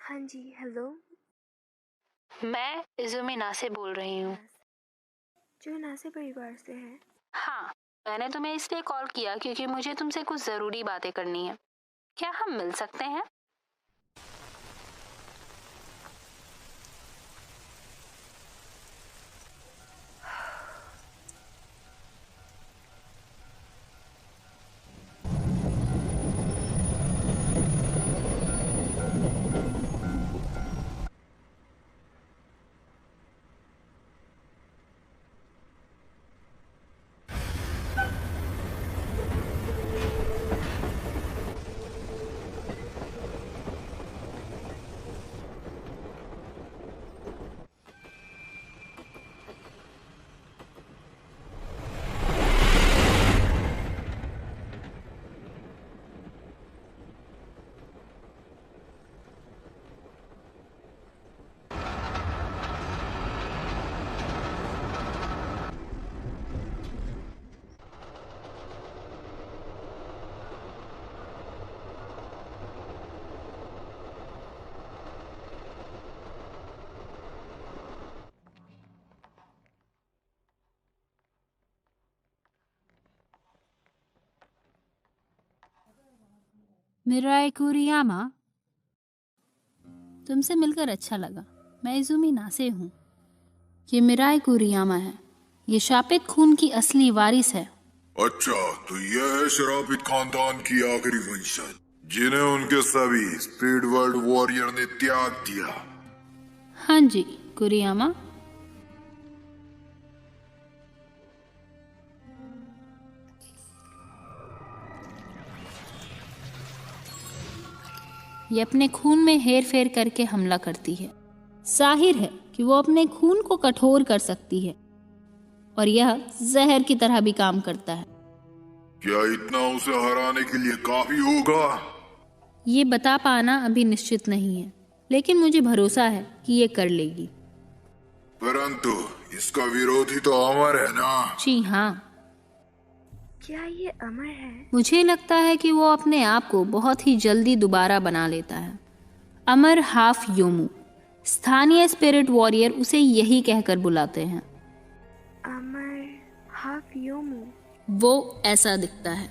हाँ जी, हेलो। मैं इज़ुमी नासे बोल रही हूँ। जो नासे परिवार से है। हाँ, मैंने तुम्हें इसलिए कॉल किया क्योंकि मुझे तुमसे कुछ ज़रूरी बातें करनी है। क्या हम मिल सकते हैं? मिराई कुरियामा, तुमसे मिलकर अच्छा लगा। मैं इज़ुमी नासे हूँ। ये मिराई कुरियामा है। ये शापित खून की असली वारिस है। अच्छा, तो यह है शराबित खानदान की आखिरी वंशज, जिन्हें उनके सभी स्पीड वर्ल्ड वॉरियर ने त्याग दिया। हाँ जी, कुरियामा। ये अपने खून में हेर फेर करके हमला करती है। जाहिर है कि वो अपने खून को कठोर कर सकती है और यह जहर की तरह भी काम करता है। क्या इतना उसे हराने के लिए काफी होगा? ये बता पाना अभी निश्चित नहीं है, लेकिन मुझे भरोसा है कि ये कर लेगी। परंतु इसका विरोधी तो अमर है ना? जी हाँ, क्या ये अमर है? मुझे लगता है कि वो अपने आप को बहुत ही जल्दी दोबारा बना लेता है। अमर हाफ योमू, स्थानीय स्पिरिट वॉरियर उसे यही कहकर बुलाते हैं। अमर हाफ योमू। वो ऐसा दिखता है।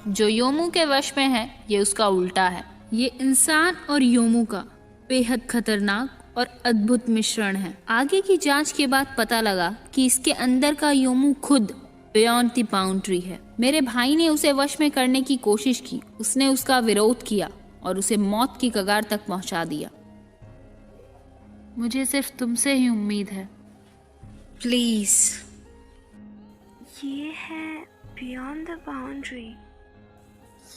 जो योमू के वश में है, ये उसका उल्टा है। ये इंसान और योमू का बेहद खतरनाक और अद्भुत मिश्रण है। आगे की जांच के बाद पता लगा कि इसके अंदर का योमू खुद बियॉन्ड द बाउंड्री है। मेरे भाई ने उसे वश में करने की कोशिश की। उसने उसका विरोध किया और उसे मौत की कगार तक पहुंचा दिया। मुझे सिर्फ तुमसे ही उम्मीद है, प्लीज। ये है बियॉन्ड द बाउंड्री।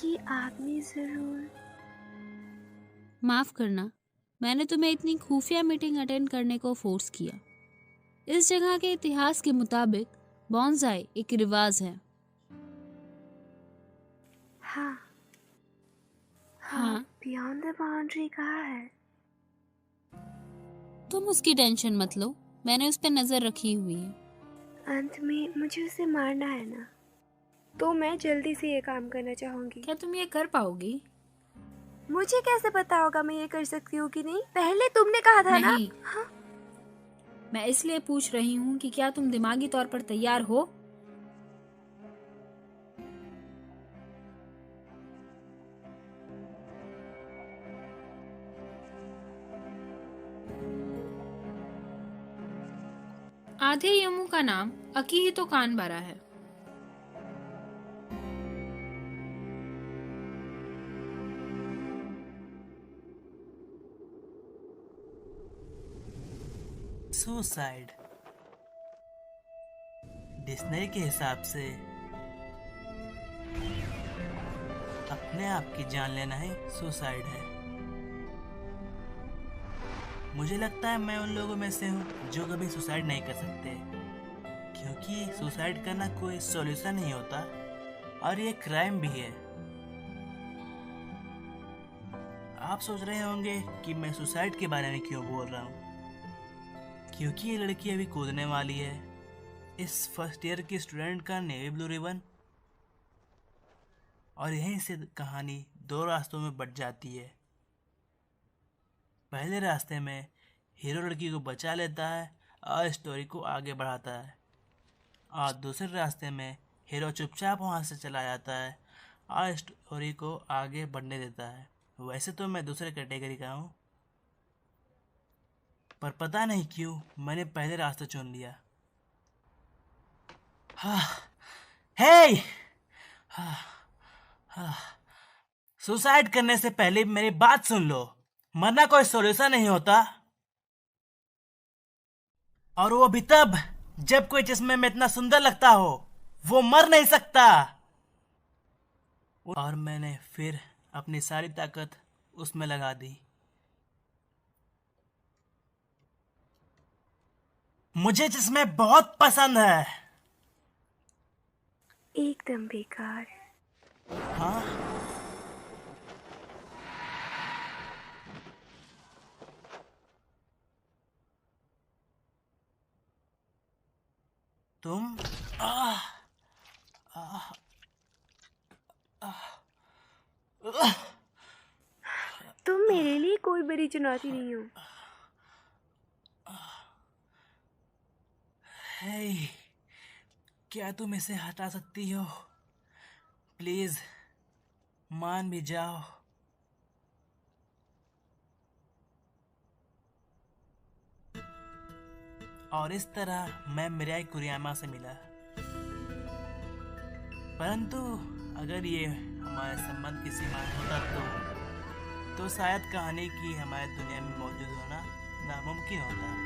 ये आदमी जरूर। माफ करना, मैंने तुम्हें इतनी खुफिया मीटिंग अटेंड करने को फोर्स किया। इस जगह के इतिहास के मुताबिक बॉन्साई एक रिवाज है। हाँ। हाँ, बियॉन्ड द बाउंड्री कहाँ है? तुम उसकी टेंशन मत लो, मैंने उस पर नजर रखी हुई है। अंत में मुझे उसे मारना है ना, तो मैं जल्दी से ये काम करना चाहूंगी। क्या तुम ये कर पाओगी? मुझे कैसे पता होगा मैं ये कर सकती हूँ कि नहीं? पहले तुमने कहा था ना। नहीं। हाँ? मैं इसलिए पूछ रही हूँ कि क्या तुम दिमागी तौर पर तैयार हो? आधे यमू का नाम अकीहितो कानबारा है। सुसाइड डिस्ने के हिसाब से अपने आप की जान लेना ही सुसाइड है। मुझे लगता है मैं उन लोगों में से हूँ जो कभी सुसाइड नहीं कर सकते, क्योंकि सुसाइड करना कोई सॉल्यूशन नहीं होता और ये क्राइम भी है। आप सोच रहे होंगे कि मैं सुसाइड के बारे में क्यों बोल रहा हूँ, क्योंकि ये लड़की अभी कूदने वाली है। इस फर्स्ट ईयर की स्टूडेंट का नेवी ब्लू रिबन, और यहीं से कहानी दो रास्तों में बट जाती है। पहले रास्ते में हीरो लड़की को बचा लेता है और स्टोरी को आगे बढ़ाता है, और दूसरे रास्ते में हीरो चुपचाप वहाँ से चला जाता है और स्टोरी को आगे बढ़ने देता है। वैसे तो मैं दूसरे कैटेगरी का हूँ, पर पता नहीं क्यों मैंने पहले रास्ता चुन लिया। हाँ, हे, हाँ, हाँ। सुसाइड करने से पहले मेरी बात सुन लो। मरना कोई सॉल्यूशन नहीं होता, और वो भी तब जब कोई चश्मे में इतना सुंदर लगता हो। वो मर नहीं सकता। और मैंने फिर अपनी सारी ताकत उसमें लगा दी। मुझे चश्मे बहुत पसंद है। एकदम बेकार। हाँ, तुम आह, आह, आह, तुम मेरे लिए कोई बड़ी चुनौती नहीं हो। हे, क्या तुम इसे हटा सकती हो? प्लीज मान भी जाओ। और इस तरह मैं मिराई कुरियामा से मिला। परंतु अगर ये हमारे संबंध की सीमा होता तो शायद कहानी की हमारे दुनिया में मौजूद होना नामुमकिन होता।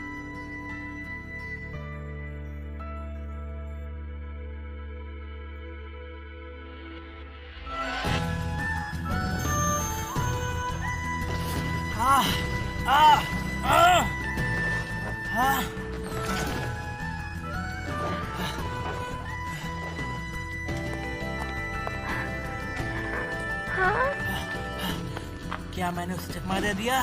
आह, आह, आह, आह। क्या मैंने उसे चकमा दे दिया?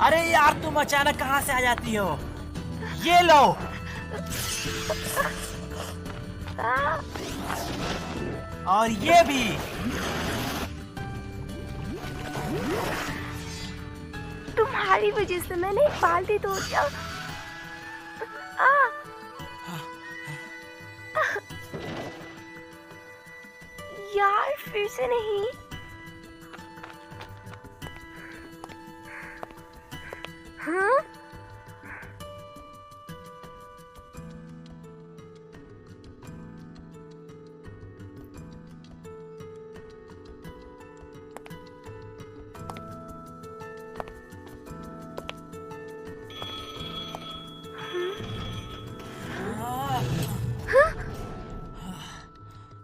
अरे यार, तुम अचानक कहां से आ जाती हो? ये लो। और ये भी। तुम्हारी वजह से मैंने एक बाल्टी तोड़ दिया। यार, फिर से नहीं। हाँ?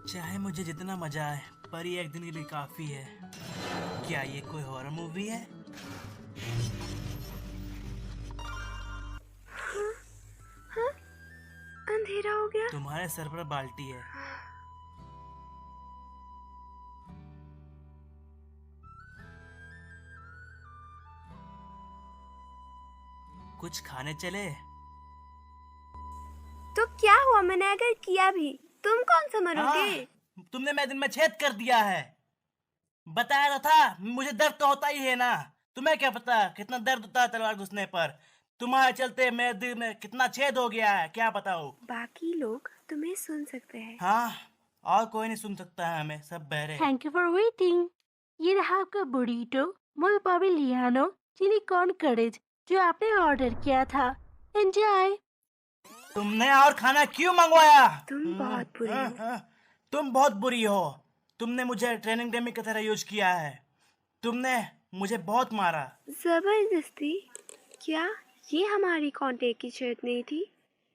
चाहे मुझे जितना मजा आए, पर ये एक दिन के लिए काफी है। क्या ये कोई हॉरर मूवी है? अंधेरा हो गया। तुम्हारे सर पर बाल्टी है। कुछ खाने चले? तो क्या हुआ? मैंने अगर किया भी, तुम कौन सा मरोगे? तुमने मेरे दिल में छेद कर दिया है। बताया तो था, मुझे दर्द तो होता ही है ना। तुम्हें क्या पता कितना दर्द होता है तलवार घुसने पर। तुम्हारे चलते मेरे दिल में कितना छेद हो गया है, क्या बताओ। बाकी लोग तुम्हें सुन सकते हैं। हाँ, और कोई नहीं सुन सकता है हमें, सब बहरे। Thank you for waiting. ये रहा आपका बुरीटो मुलपावी लियानो चिली कॉर्न करेज जो आपने ऑर्डर किया था। एंजॉय। तुमने और खाना क्यों मंगवाया? तुम बहुत बुरे हो। तुम बहुत बुरी हो। तुमने मुझे ट्रेनिंग डेमी की तरह यूज किया है। तुमने मुझे बहुत मारा। जबरदस्ती? क्या ये हमारी कॉन्टेक्ट की शर्त नहीं थी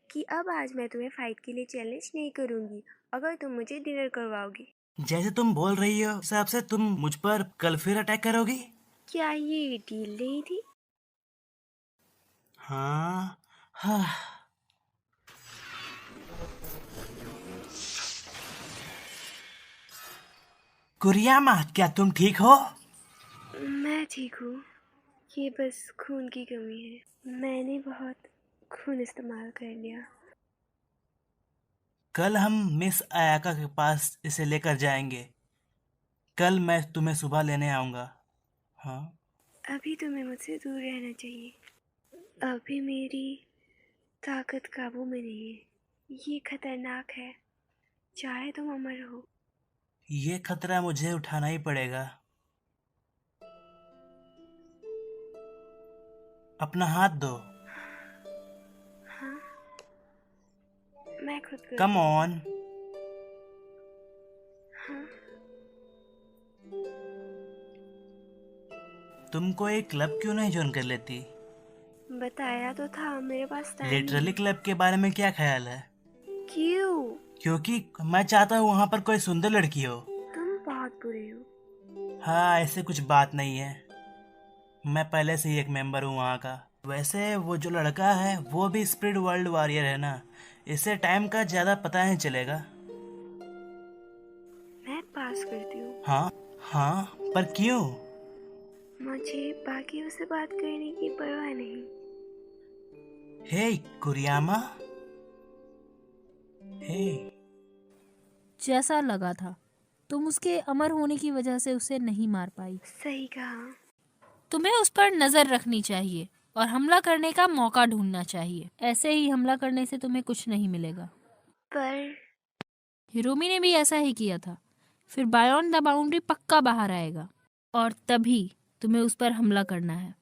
कि अब आज मैं तुम्हें फाइट के लिए चैलेंज नहीं करूंगी अगर तुम मुझे डिनर करवाओगी? जैसे तुम बोल रही हो, हिसाब से तुम मुझ पर कल फिर अटैक करोगी? क्या ये डील नहीं थी? हाँ, हाँ। कुरियामा, क्या तुम ठीक हो? मैं ठीक हूँ। ये बस खून की कमी है। मैंने बहुत खून इस्तेमाल कर लिया। कल हम मिस आयाका के पास इसे लेकर जाएंगे। कल मैं तुम्हें सुबह लेने आऊंगा। हाँ। अभी तुम्हें मुझसे दूर रहना चाहिए। अभी मेरी ताकत काबू में नहीं है। ये खतरनाक है, चाहे तुम अमर हो। ये खतरा मुझे उठाना ही पड़ेगा। अपना हाथ दो। हाँ, मैं खुद कर। Come on. हाँ, तुमको एक क्लब क्यों नहीं ज्वाइन कर लेती? बताया तो था, मेरे पास टाइम लिटरली क्लब के बारे में क्या ख्याल है? क्यों? क्योंकि मैं चाहता हूँ वहाँ पर कोई सुंदर लड़की हो। तुम बहुत बुरे हो। हाँ, ऐसे कुछ बात नहीं है। मैं पहले से ही एक मेंबर हूँ वहाँ का। वैसे वो जो लड़का है वो भी स्पिरिट वर्ल्ड वॉरियर है ना, इससे टाइम का ज्यादा पता नहीं चलेगा। मैं पास करती हूँ। हाँ हाँ, पर क्यों? मुझे बाकियों से बात करने की परवाह नहीं। हे कुरियामा। हे, जैसा लगा था, तुम उसके अमर होने की वजह से उसे नहीं मार पाई। सही कहा। तुम्हें उस पर नजर रखनी चाहिए और हमला करने का मौका ढूंढना चाहिए। ऐसे ही हमला करने से तुम्हें कुछ नहीं मिलेगा। पर हिरोमी ने भी ऐसा ही किया था। फिर बायॉन्ड द बाउंड्री पक्का बाहर आएगा और तभी तुम्हें उस पर हमला करना है।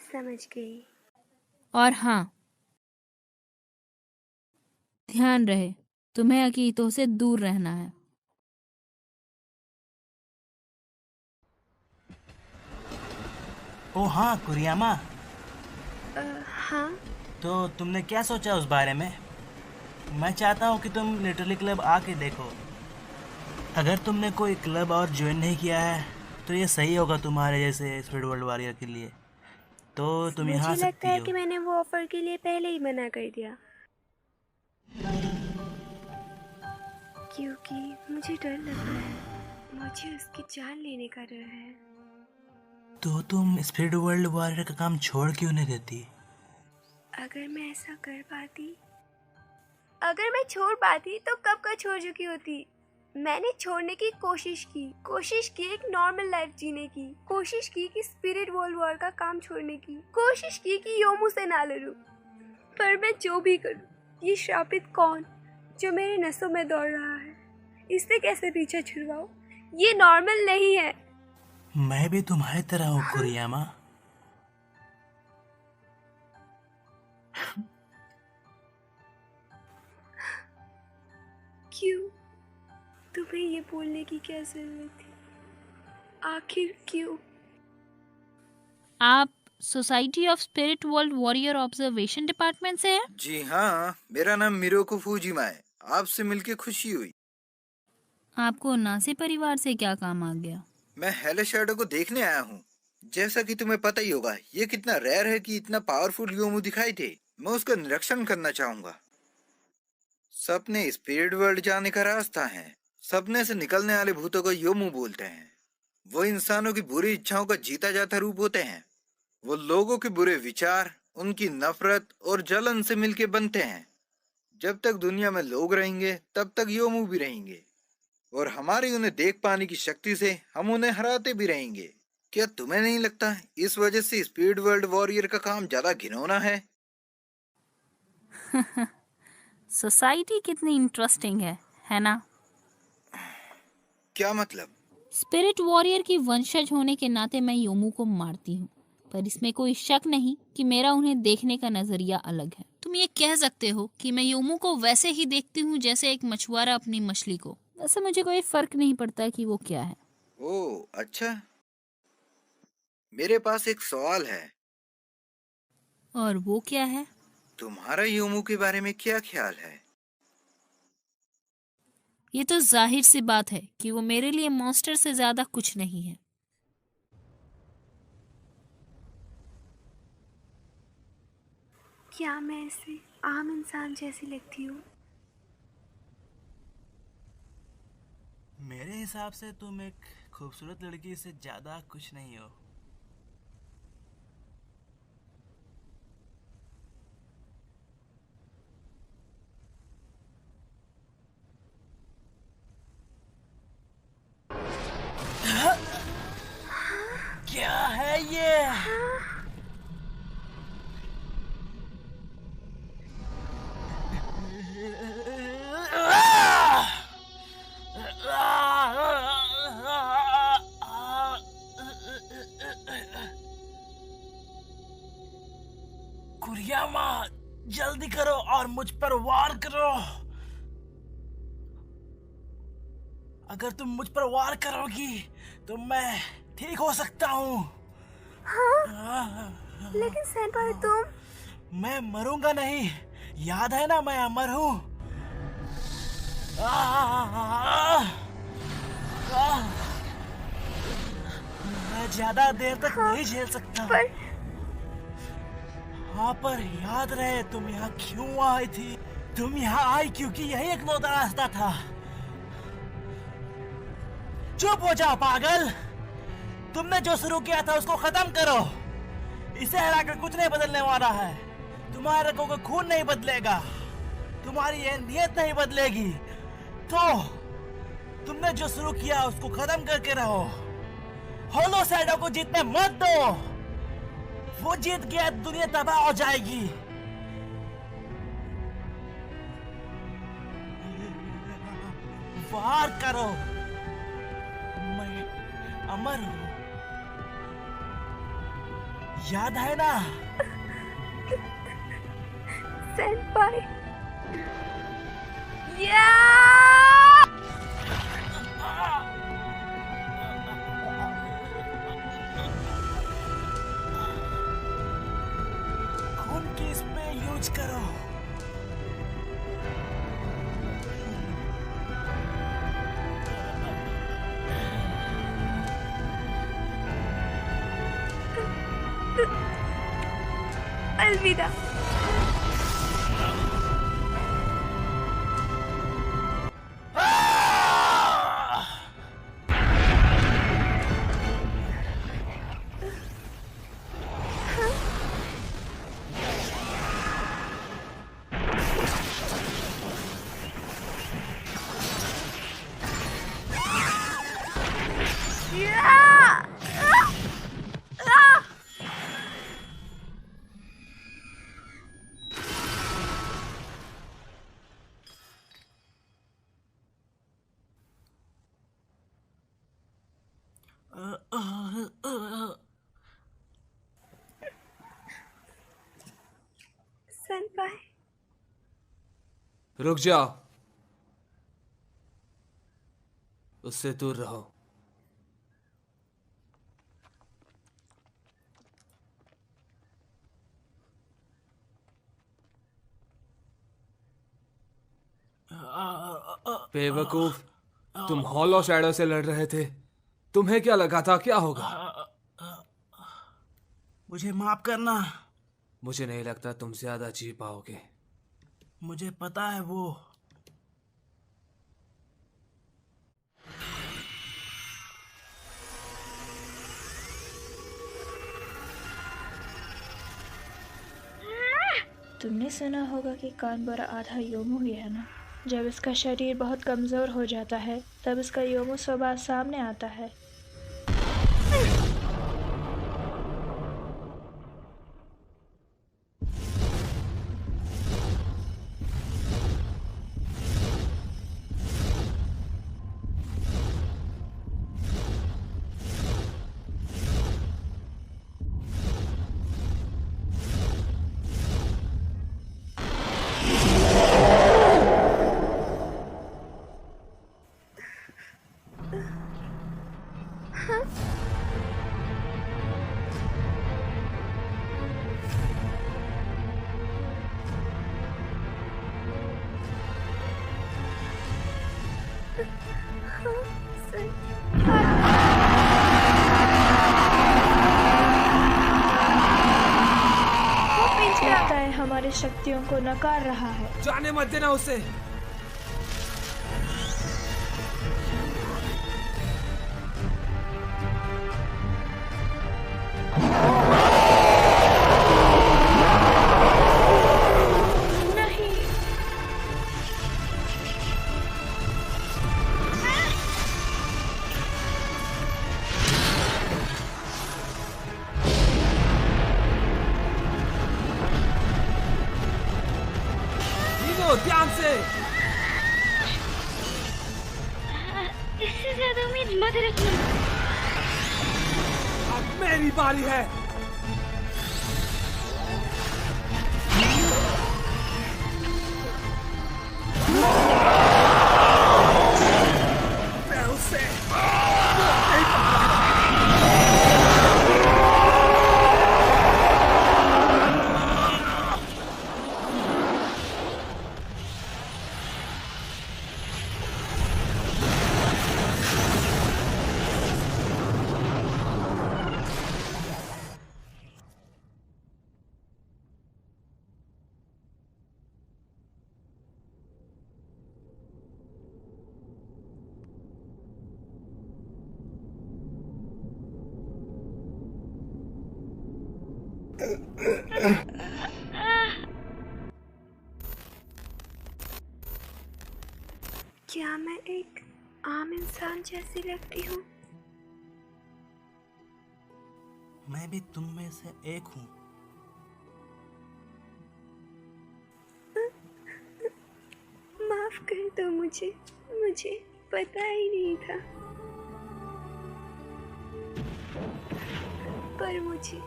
समझ गई। और हाँ, ध्यान रहे, तुम्हें अकीतों से दूर रहना है। ओ हाँ कुरियामा, हाँ, तो तुमने क्या सोचा उस बारे में? मैं चाहता हूँ कि तुम लिटरली क्लब आके देखो। अगर तुमने कोई क्लब और ज्वाइन नहीं किया है तो ये सही होगा तुम्हारे जैसे स्पिरिट वर्ल्ड वॉरियर के लिए। तो तुम यहाँ आ मुझे लगता सकती है हो। कि मैंने वो ऑफर के लिए पहले ही मना कर दिया, क्योंकि मुझे डर लग रहा है। मुझे उसकी जान लेने का डर है। तो तुम स्पिरिट वर्ल्ड वॉरियर का काम छोड़ क्यों नहीं देती? अगर मैं ऐसा कर पाती, अगर मैं छोड़ पाती तो कब का छोड़ चुकी होती। मैंने छोड़ने की कोशिश की एक नॉर्मल लाइफ जीने की, कोशिश की कि स्पिरिट वर्ल्ड वॉर का काम छोड़ने की, कोशिश की कि योमू से ना लड़ूं। पर मैं जो भी करूं, ये श्रापित कौन जो मेरे नसों में दौड़ रहा है, इससे कैसे पीछे छुड़वाऊं? ये नॉर्मल नहीं है। मैं भी तुम्हारी तरह हूँ कुरियामा। क्यों? तुम्हें ये बोलने की क्या जरूरत थी? आखिर क्यों? आप society of spirit world warrior observation department से हैं? जी हाँ, मेरा नाम मिरोको फूजिमा है। आपसे मिलके खुशी हुई। आपको नासे परिवार से क्या काम आ गया? मैं हेले शैडो को देखने आया हूँ। जैसा कि तुम्हें पता ही होगा, ये कितना रेयर है कि इतना पावरफुल योमू दिखाई दे। मैं उसका निरीक्षण करना चाहूंगा। सपने स्पिरिट वर्ल्ड जाने का रास्ता है। सपने से निकलने वाले भूतों को योमू बोलते हैं। वो इंसानों की बुरी इच्छाओं का जीता जाता रूप होते हैं। वो लोगों के बुरे विचार, उनकी नफरत और जलन से मिलके बनते हैं। जब तक दुनिया में लोग रहेंगे तब तक योमू भी रहेंगे, और हमारी उन्हें देख पाने की शक्ति से हम उन्हें हराते भी रहेंगे। क्या तुम्हें नहीं लगता इस वजह से स्पिरिट वर्ल्ड वॉरियर का काम ज्यादा घिनौना है? सोसाइटी कितनी इंटरेस्टिंग है ना? क्या मतलब? स्पिरिट वॉरियर की वंशज होने के नाते मैं योमू को मारती हूँ, पर इसमें कोई शक नहीं कि मेरा उन्हें देखने का नजरिया अलग है। तुम ये कह सकते हो कि मैं योमू को वैसे ही देखती हूँ जैसे एक मछुआरा अपनी मछली को। वैसे मुझे कोई फर्क नहीं पड़ता कि वो क्या है। ओह अच्छा, मेरे पास एक सवाल है। और वो क्या है? तुम्हारा योमू के बारे में क्या ख्याल है? ये तो जाहिर सी बात है कि वो मेरे लिए मॉन्स्टर से ज्यादा कुछ नहीं है। क्या मैं ऐसे आम इंसान जैसी लगती हूँ? मेरे हिसाब से तुम एक खूबसूरत लड़की से ज्यादा कुछ नहीं हो। क्या है ये? कुरियामा, जल्दी करो और मुझ पर वार करो। अगर तुम मुझ पर वार करोगी तो मैं ठीक हो सकता हूँ। लेकिन सेनपाई तुम। मैं मरूंगा नहीं, याद है ना मैं अमर हूँ। मैं ज्यादा देर तक नहीं झेल सकता। हाँ, पर याद रहे तुम यहाँ क्यों आई थी। तुम यहाँ आई क्योंकि यही एक लौता रास्ता था। चुप हो जाओ पागल। तुमने जो शुरू किया था उसको खत्म करो। इसे हराकर कुछ नहीं बदलने वाला है। तुम्हारे रगों का खून नहीं बदलेगा, तुम्हारी ये नीयत नहीं बदलेगी। तो तुमने जो शुरू किया उसको खत्म करके रहो। होलो शैडो को जीतने मत दो। वो जीत गया, दुनिया तबाह हो जाएगी। वार करो, मैं अमर हूँ। याद है ना सेनपाई? खून की स्प्रे यूज करो। अलविदा। सेनपाई, रुक जाओ, उससे दूर रहो। बेवकूफ, तुम हॉलो शैडो से लड़ रहे थे। तुम्हें क्या लगा था क्या होगा? मुझे माफ करना। मुझे नहीं लगता तुम ज्यादा जी पाओगे। मुझे पता है वो। तुमने सुना होगा कि कानबरा आधा योमू ही है ना। जब इसका शरीर बहुत कमज़ोर हो जाता है तब इसका योमू स्वभाव सामने आता है। लगता है हमारी शक्तियों को नकार रहा है। जाने मत देना उसे। ध्यान से। इससे ज्यादा उम्मीद मत रखना। अब मेरी बारी है। क्या मैं एक आम इंसान जैसी लगती हूँ? मैं भी तुम में से एक हूँ। माफ कर दो मुझे पता ही नहीं था। पर मुझे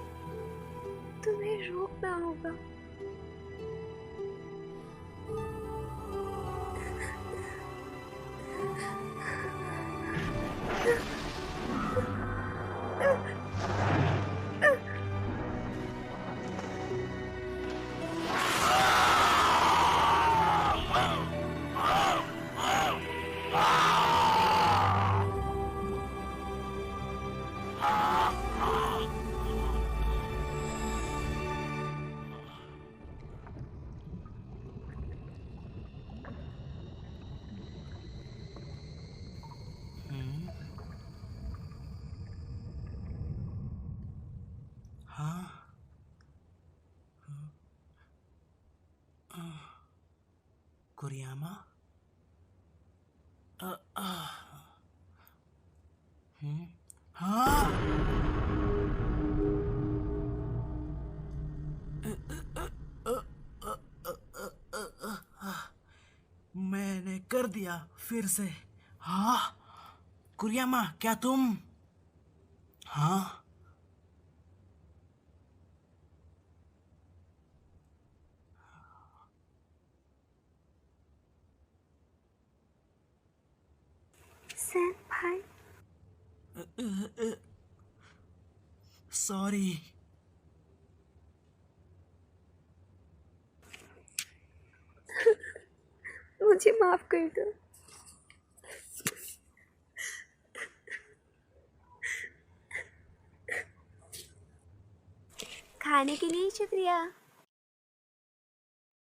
तुम्हें रोकना होगा। हाँ, कुरियामा। हाँ, मैंने कर दिया फिर से। हाँ, कुरियामा, क्या तुम? हाँ, सेनपाई, सॉरी। मुझे माफ कर दो। खाने के लिए शुक्रिया।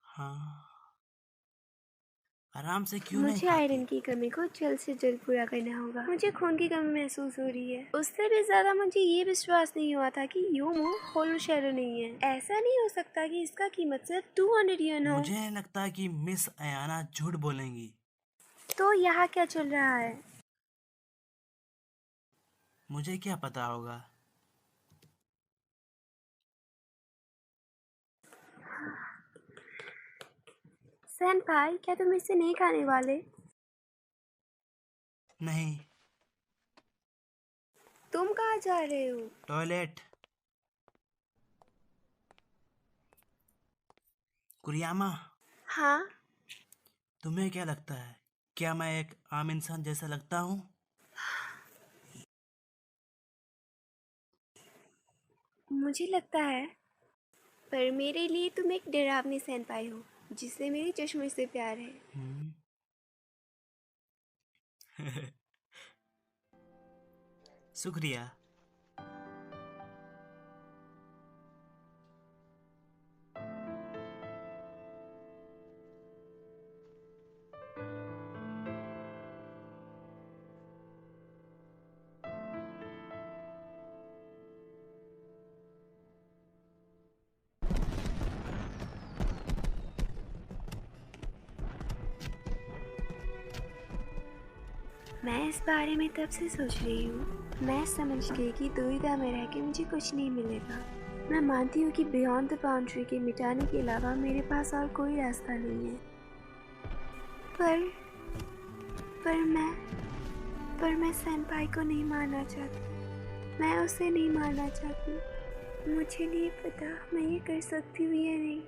हाँ, आराम से क्यों नहीं मुझे खाती? आयरन की कमी को जल्द से जल्द पूरा करना होगा। मुझे खून की कमी महसूस हो रही है। उससे भी ज्यादा मुझे ये विश्वास नहीं हुआ था कि योमो होलो शैडो नहीं है। ऐसा नहीं हो सकता कि इसका कीमत सिर्फ 200 येन हो। मुझे लगता है कि मिस अयाना झूठ बोलेंगी। तो यहाँ क्या चल रहा है? मुझे क्या पता होगा। सेनपाई, क्या तुम इसे नहीं खाने वाले? नहीं। तुम कहाँ जा रहे हो? टॉयलेट। कुरियामा, हाँ, तुम्हें क्या लगता है, क्या मैं एक आम इंसान जैसा लगता हूँ? मुझे लगता है, पर मेरे लिए तुम एक डरावनी सेनपाई हो जिसे मेरी चश्मे से प्यार है। शुक्रिया। मैं इस बारे में तब से सोच रही हूँ। मैं समझ गई कि दुविधा में रह के मुझे कुछ नहीं मिलेगा। मैं मानती हूँ कि बियॉन्ड द बाउंड्री के मिटाने के अलावा मेरे पास और कोई रास्ता नहीं है। पर मैं सेनपाई को नहीं मारना चाहती। मैं उसे नहीं मारना चाहती। मुझे नहीं पता मैं ये कर सकती हूँ या नहीं।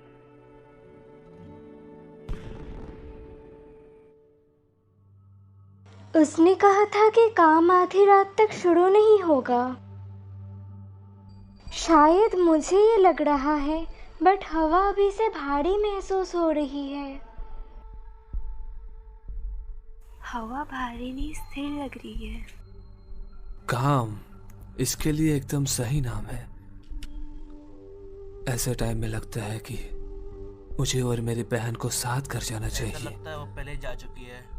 उसने कहा था कि काम आधी रात तक शुरू नहीं होगा। शायद मुझे ये लग रहा है, बट हवा अभी से भारी महसूस हो रही है। हवा भारी नहीं, स्थिर लग रही है। काम, इसके लिए एकदम सही नाम है। ऐसे टाइम में लगता है कि मुझे और मेरी बहन को साथ कर जाना चाहिए। लगता है वो पहले जा चुकी है।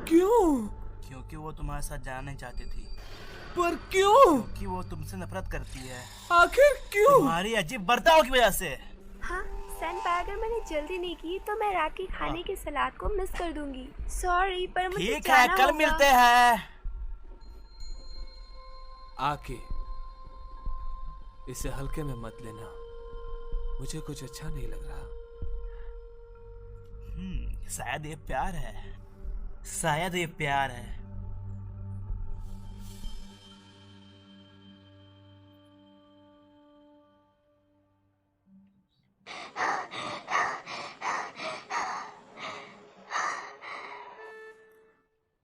क्यों? क्योंकि वो तुम्हारे साथ जाना नहीं चाहती थी। पर क्यों? कि वो तुमसे नफरत करती है। आखिर क्यों? तुम्हारी अजीब बर्ताव की वजह से। हाँ सेनपाई, अगर मैंने जल्दी नहीं की तो मैं रात के खाने के सलाद को मिस कर दूंगी। सॉरी, पर मुझे ठीक है, जाना कल होगा। मिलते हैं। आके इसे हल्के में मत लेना, मुझे कुछ अच्छा नहीं लग रहा। शायद ये प्यार है, शायद ये प्यार है।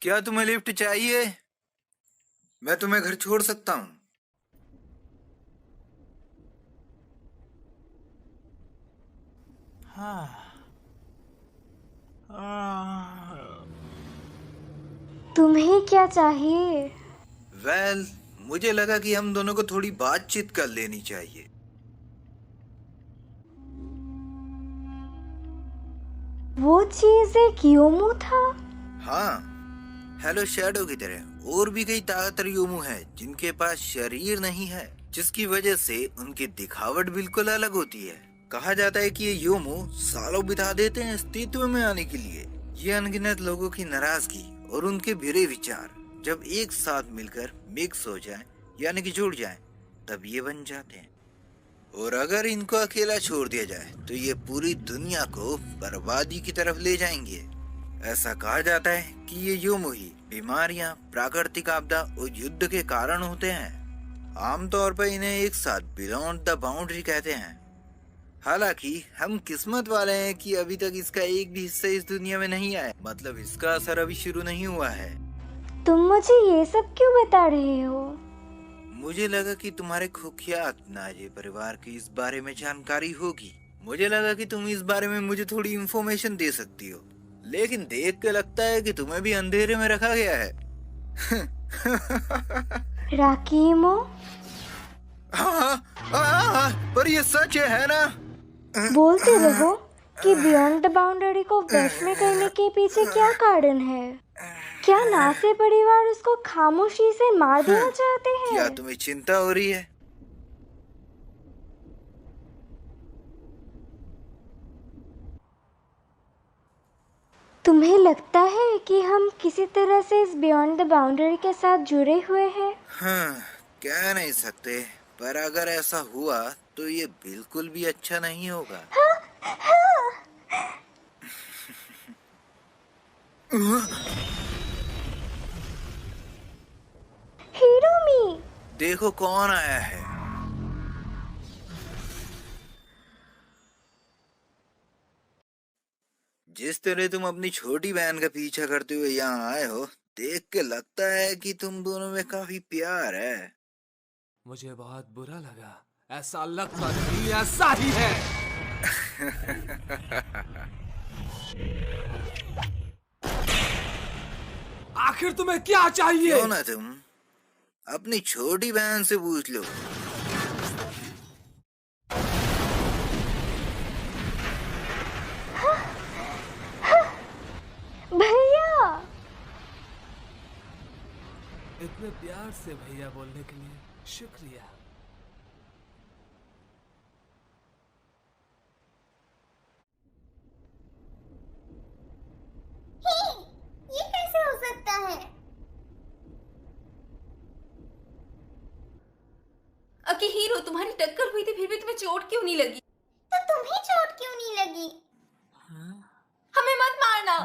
क्या तुम्हें लिफ्ट चाहिए? मैं तुम्हें घर छोड़ सकता हूँ। तुम्हें क्या चाहिए? वेल, मुझे लगा कि हम दोनों को थोड़ी बातचीत कर लेनी चाहिए। वो चीज एक योमू था? हाँ, हेलो शैडो की तरह और भी कई ताकतवर योमू हैं जिनके पास शरीर नहीं है, जिसकी वजह से उनकी दिखावट बिल्कुल अलग होती है। कहा जाता है कि ये योमू सालों बिता देते हैं अस्तित्व में आने के लिए। ये अनगिनत लोगों की नाराजगी और उनके बुरे विचार जब एक साथ मिलकर मिक्स हो जाए, यानी कि जुड़ जाए, तब ये बन जाते हैं। और अगर इनको अकेला छोड़ दिया जाए तो ये पूरी दुनिया को बर्बादी की तरफ ले जाएंगे। ऐसा कहा जाता है कि ये योमू ही बीमारियां, प्राकृतिक आपदा और युद्ध के कारण होते हैं। आमतौर पर इन्हें एक साथ बियॉन्ड द बाउंड्री कहते हैं। हालांकि हम किस्मत वाले हैं कि अभी तक इसका एक भी हिस्सा इस दुनिया में नहीं आया, मतलब इसका असर अभी शुरू नहीं हुआ है। तुम मुझे ये सब क्यों बता रहे हो? मुझे लगा कि तुम्हारे खुफिया नाजे परिवार की इस बारे में जानकारी होगी। मुझे लगा कि तुम इस बारे में मुझे थोड़ी इंफॉर्मेशन दे सकती हो, लेकिन देख के लगता है कि तुम्हें भी अंधेरे में रखा गया है। राकीमो? हाँ, पर ये सच है ना? बोलते रहो कि बियॉन्ड द बाउंड्री को वश में करने के पीछे क्या कारण है? क्या नासे परिवार उसको खामोशी से मार देना चाहते हैं? क्या तुम्हें चिंता हो रही है? तुम्हें लगता है कि हम किसी तरह से इस बियॉन्ड द बाउंड्री के साथ जुड़े हुए हैं? हाँ, कह नहीं सकते, पर अगर ऐसा हुआ तो ये बिल्कुल भी अच्छा नहीं होगा। हिरोमी! देखो कौन आया है। जिस तरह तुम अपनी छोटी बहन का पीछा करते हुए यहाँ आए हो, देख के लगता है कि तुम दोनों में काफी प्यार है। मुझे बहुत बुरा लगा, ऐसा लगता नहीं, ऐसा ही है। आखिर तुम्हें क्या चाहिए? क्यों ना तुम अपनी छोटी बहन से पूछ लो। भैया! इतने प्यार से भैया बोलने के लिए शुक्रिया। ये कैसे हो सकता है? हीरो, तुम्हारी टक्कर हुई थी, फिर भी तुम्हें चोट क्यों नहीं लगी? तो तुम्हें चोट क्यों नहीं लगी? हमें मत मारना।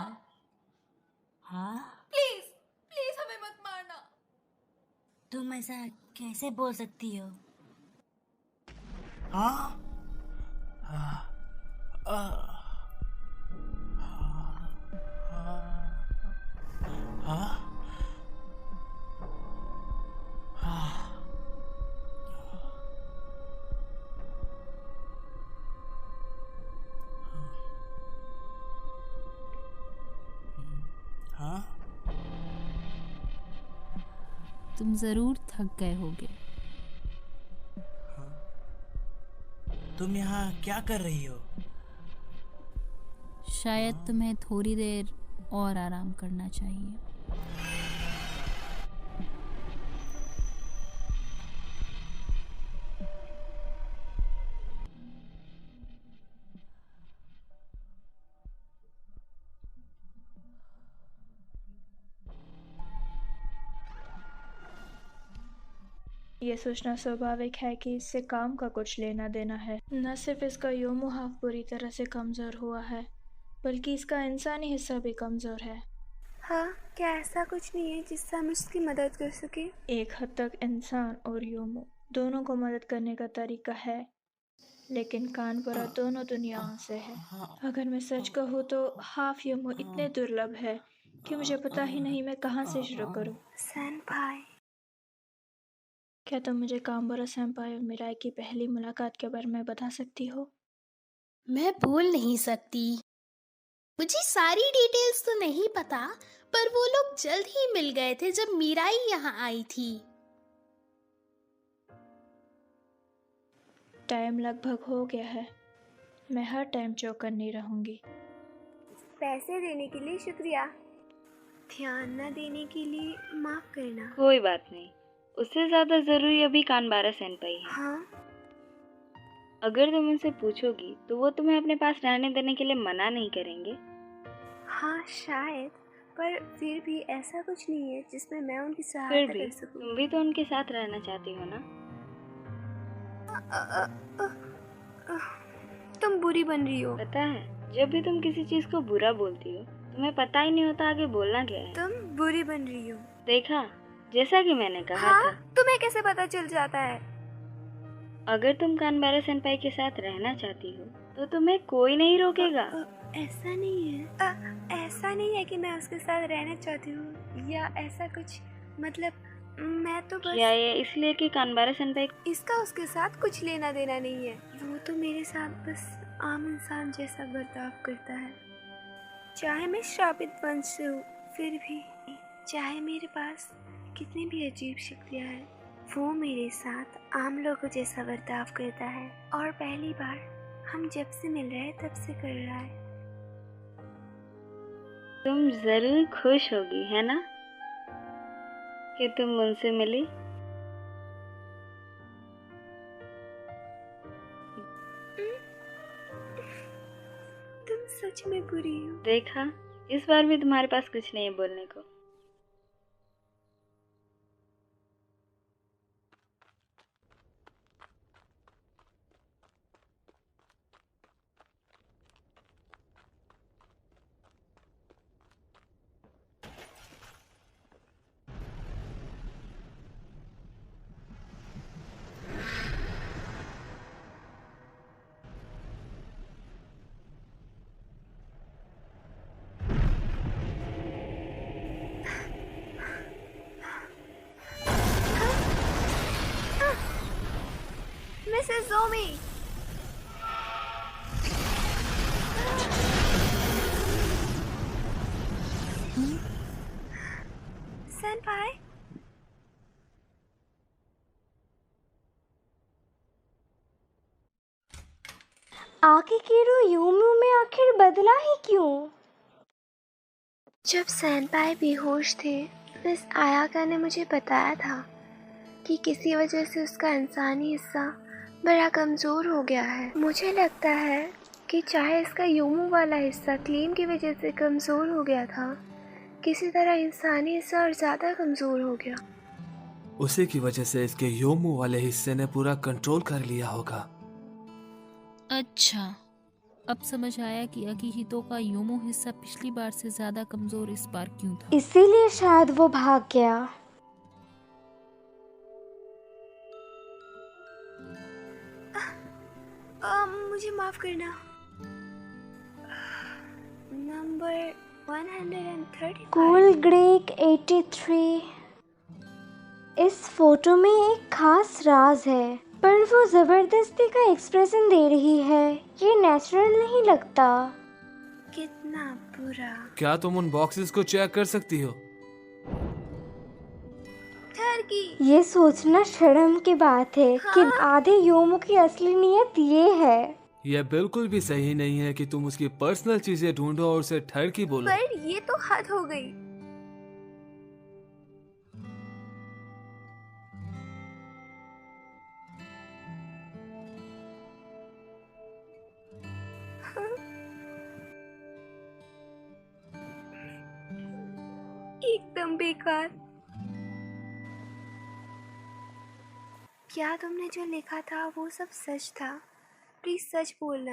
हाँ? प्लीज प्लीज हमें मत मारना। तुम ऐसा कैसे बोल सकती हो? हाँ? तुम जरूर थक गए होगे। तुम यहाँ क्या कर रही हो? शायद तुम्हें थोड़ी देर और आराम करना चाहिए। ये सोचना स्वाभाविक है कि इससे काम का कुछ लेना देना है। न सिर्फ इसका योमू हाफ बुरी तरह से कमज़ोर हुआ है, बल्कि इसका इंसानी हिस्सा भी कमज़ोर है। हाँ, क्या ऐसा कुछ नहीं है जिससे हम उसकी मदद कर सके? एक हद तक इंसान और योमू दोनों को मदद करने का तरीका है, लेकिन कानबरा दोनों दुनियाओं से है। अगर मैं सच कहूँ तो हाफ योमू इतने दुर्लभ है कि मुझे पता ही नहीं मैं कहाँ से शुरू करूँ। सेनपाई, क्या तुम मुझे कानबरा सेंपाई और मिराई की पहली मुलाकात के बारे में बता सकती हो? मैं बोल नहीं सकती। मुझे सारी डिटेल्स तो नहीं पता, पर वो लोग जल्द ही मिल गए थे जब मीराई यहाँ आई थी। टाइम लगभग हो गया है। मैं हर टाइम चौकन्नी रहूंगी। पैसे देने के लिए शुक्रिया, ध्यान न देने के लिए माफ करना। कोई बात नहीं, उससे ज्यादा जरूरी अभी कानबारा सेनपाई है। हाँ? अगर तुम उनसे पूछोगी तो वो तुम्हें अपने पास रहने देने के लिए मना नहीं करेंगे। हाँ शायद, पर फिर भी ऐसा कुछ नहीं है जिसमें मैं उनकी फिर सहायता भी कर सकूं। तुम भी तो उनके साथ रहना चाहती हो ना? तुम बुरी बन रही हो। पता है, जब भी तुम किसी चीज को बुरा बोलती हो तुम्हें पता ही नहीं होता आगे बोलना क्या है। तुम बुरी बन रही हो। देखा, जैसा कि मैंने कहा हाँ? था। तुम्हें कैसे पता चल जाता है? अगर तुम कानबारा सेनपाई के साथ रहना चाहती हो तो तुम्हें कोई नहीं रोकेगा। ऐसा नहीं है। ऐसा नहीं है कि मैं उसके साथ रहना चाहती हूँ या ऐसा कुछ, मतलब मैं तो बस। क्या ये इसलिए कि कानबारा सेनपाई? इसका उसके साथ कुछ लेना देना नहीं है। वो तो मेरे साथ बस आम इंसान जैसा बर्ताव करता है। चाहे मैं श्रापित वंश से हूँ, फिर भी चाहे मेरे पास कितनी भी अजीब शक्तियाँ हैं, वो मेरे साथ आम लोगों जैसा बर्ताव करता है। और पहली बार हम जब से मिल रहे हैं तब से कर रहा है। तुम जरूर खुश होगी, है ना, कि तुम उनसे मिली। तुम सच में बुरी हो। देखा, इस बार भी तुम्हारे पास कुछ नहीं है बोलने को। Mrs. Zomi! Senpai? आकिहिरो योमू में आखिर बदला ही क्यों? जब सेनपाई बेहोश थे, मिस आयाका ने मुझे बताया था कि किसी वजह से उसका इंसानी हिस्सा बड़ा कमज़ोर हो गया है। मुझे लगता है कि चाहे इसका योमू वाला हिस्सा क्लेम की वजह से कमज़ोर हो गया था, किसी तरह इंसानी हिस्सा और ज़्यादा कमज़ोर हो गया। उसी की वजह से इसके योमू वाले हिस्से ने पूरा कंट्रोल कर लिया होगा। अच्छा, अब समझ आया कि अकिहितो का योमू हिस्सा पिछली बार से ज्यादा कमजोर इस बार क्यों था। इसीलिए शायद वो भाग गया। मुझे माफ करना। नंबर 130। Cool Greig 83। इस फोटो में एक खास राज है, पर वो जबरदस्ती का एक्सप्रेशन दे रही है। ये नेचुरल नहीं लगता। कितना बुरा। क्या तुम उन बॉक्सेस को चेक कर सकती हो? ये सोचना शर्म की बात है कि आधे योमू की असली नीयत ये है। यह बिल्कुल भी सही नहीं है कि तुम उसकी पर्सनल चीजें ढूंढो और उसे ठरकी बोलो। पर ये तो हद हो गई। एकदम बेकार। क्या तुमने जो लिखा था वो सब सच था? प्लीज सच बोलना।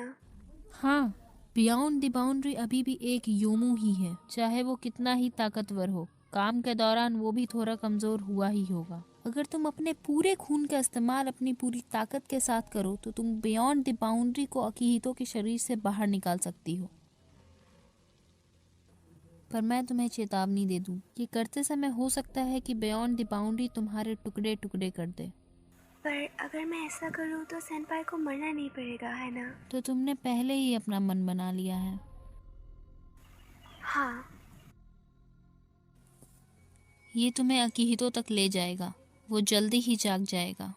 हाँ, बियॉन्ड द बाउंड्री अभी भी एक योमू ही है, चाहे वो कितना ही ताकतवर हो। काम के दौरान वो भी थोड़ा कमजोर हुआ ही होगा। अगर तुम अपने पूरे खून का इस्तेमाल अपनी पूरी ताकत के साथ करो तो तुम बियॉन्ड द बाउंड्री को अकीहितो के शरीर से बाहर निकाल सकती हो। पर मैं तुम्हें चेतावनी दे दूं, ये करते समय हो सकता है कि बियॉन्ड द बाउंड्री तुम्हारे टुकड़े टुकड़े कर दे। पर अगर मैं ऐसा करूं तो सेनपाई को मरना नहीं पड़ेगा, है ना? तो तुमने पहले ही अपना मन बना लिया है। हाँ। ये तुम्हें अकीहितो तक ले जाएगा, वो जल्दी ही जाग जाएगा।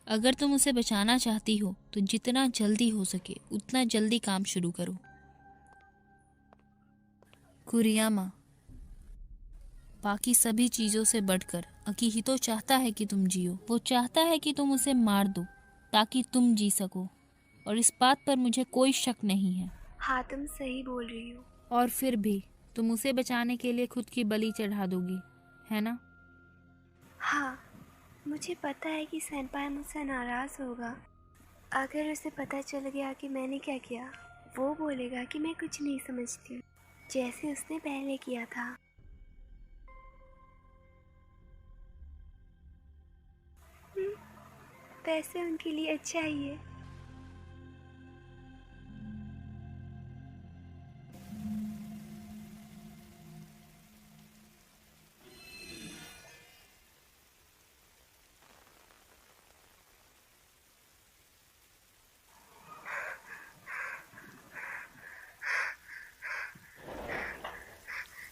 अगर तुम उसे बचाना चाहती हो तो जितना जल्दी हो सके उतना जल्दी काम शुरू करो। कुरियामा, बाकी सभी चीजों से बढ़कर अकीहितो चाहता है कि तुम जियो। वो चाहता है कि तुम उसे मार दो ताकि तुम जी सको, और इस बात पर मुझे कोई शक नहीं है। हाँ, तुम सही बोल रही हो। और फिर भी तुम उसे बचाने के लिए खुद की बलि चढ़ा दोगी, है ना? हाँ, मुझे पता है कि सेनपाई मुझसे नाराज होगा। अगर उसे पता चल गया कि मैंने क्या किया, वो बोलेगा कि मैं कुछ नहीं समझती, जैसे उसने पहले किया था। वैसे उनके लिए अच्छा ही है।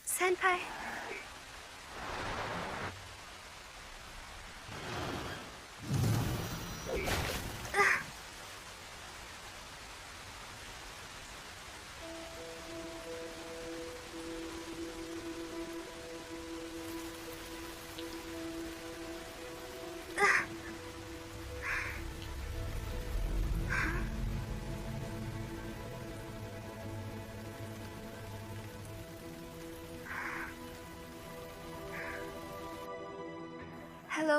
सेनपाई, हेलो।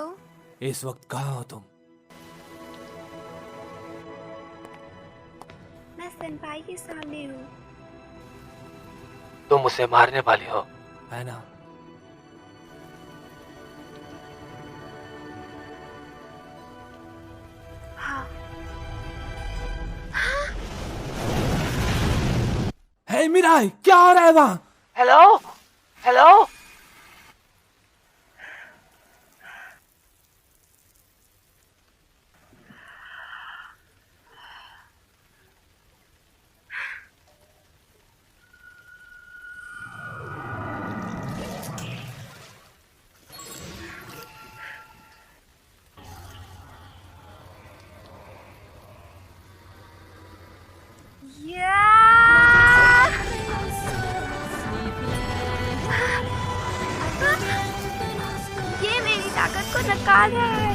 इस वक्त कहाँ हो तुम? मैं सेनपाई के सामने हूँ। तुम उसे मारने वाली हो, है ना? हाँ। हे मिराई, क्या हो रहा है वहाँ? Hello hello. ये मेरी ताकत को नकार रहा है।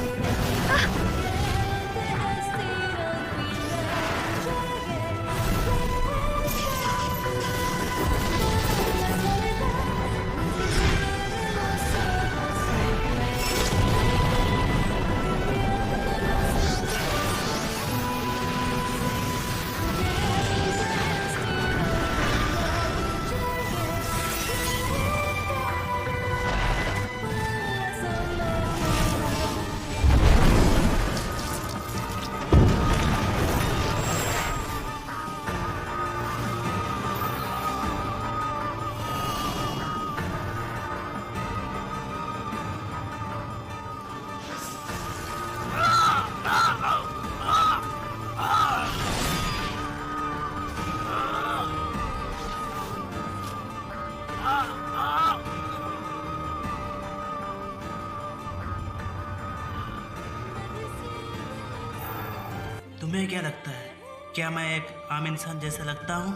तुम्हें क्या लगता है, क्या मैं एक आम इंसान जैसा लगता हूँ?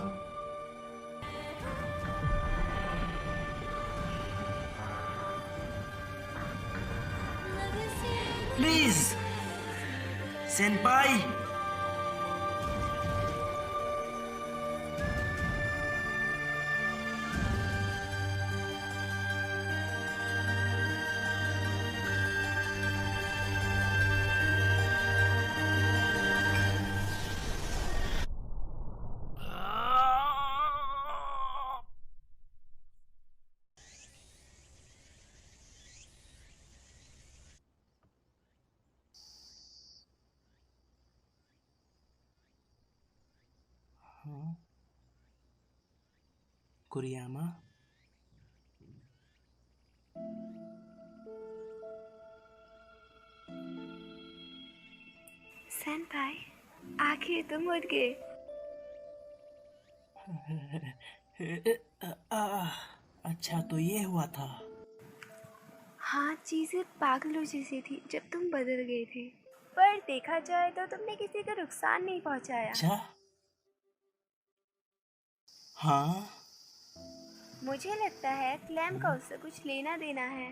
प्लीज सेनपाई। हाँ कुरियामा, सेनपाई, आखिर तुम उठ गए। अच्छा तो ये हुआ था। हाँ, चीजें पागलों जैसी थी जब तुम बदल गए थे, पर देखा जाए तो तुमने किसी को नुकसान नहीं पहुंचाया। अच्छा हाँ मुझे लगता है क्लैम का उससे कुछ लेना देना है,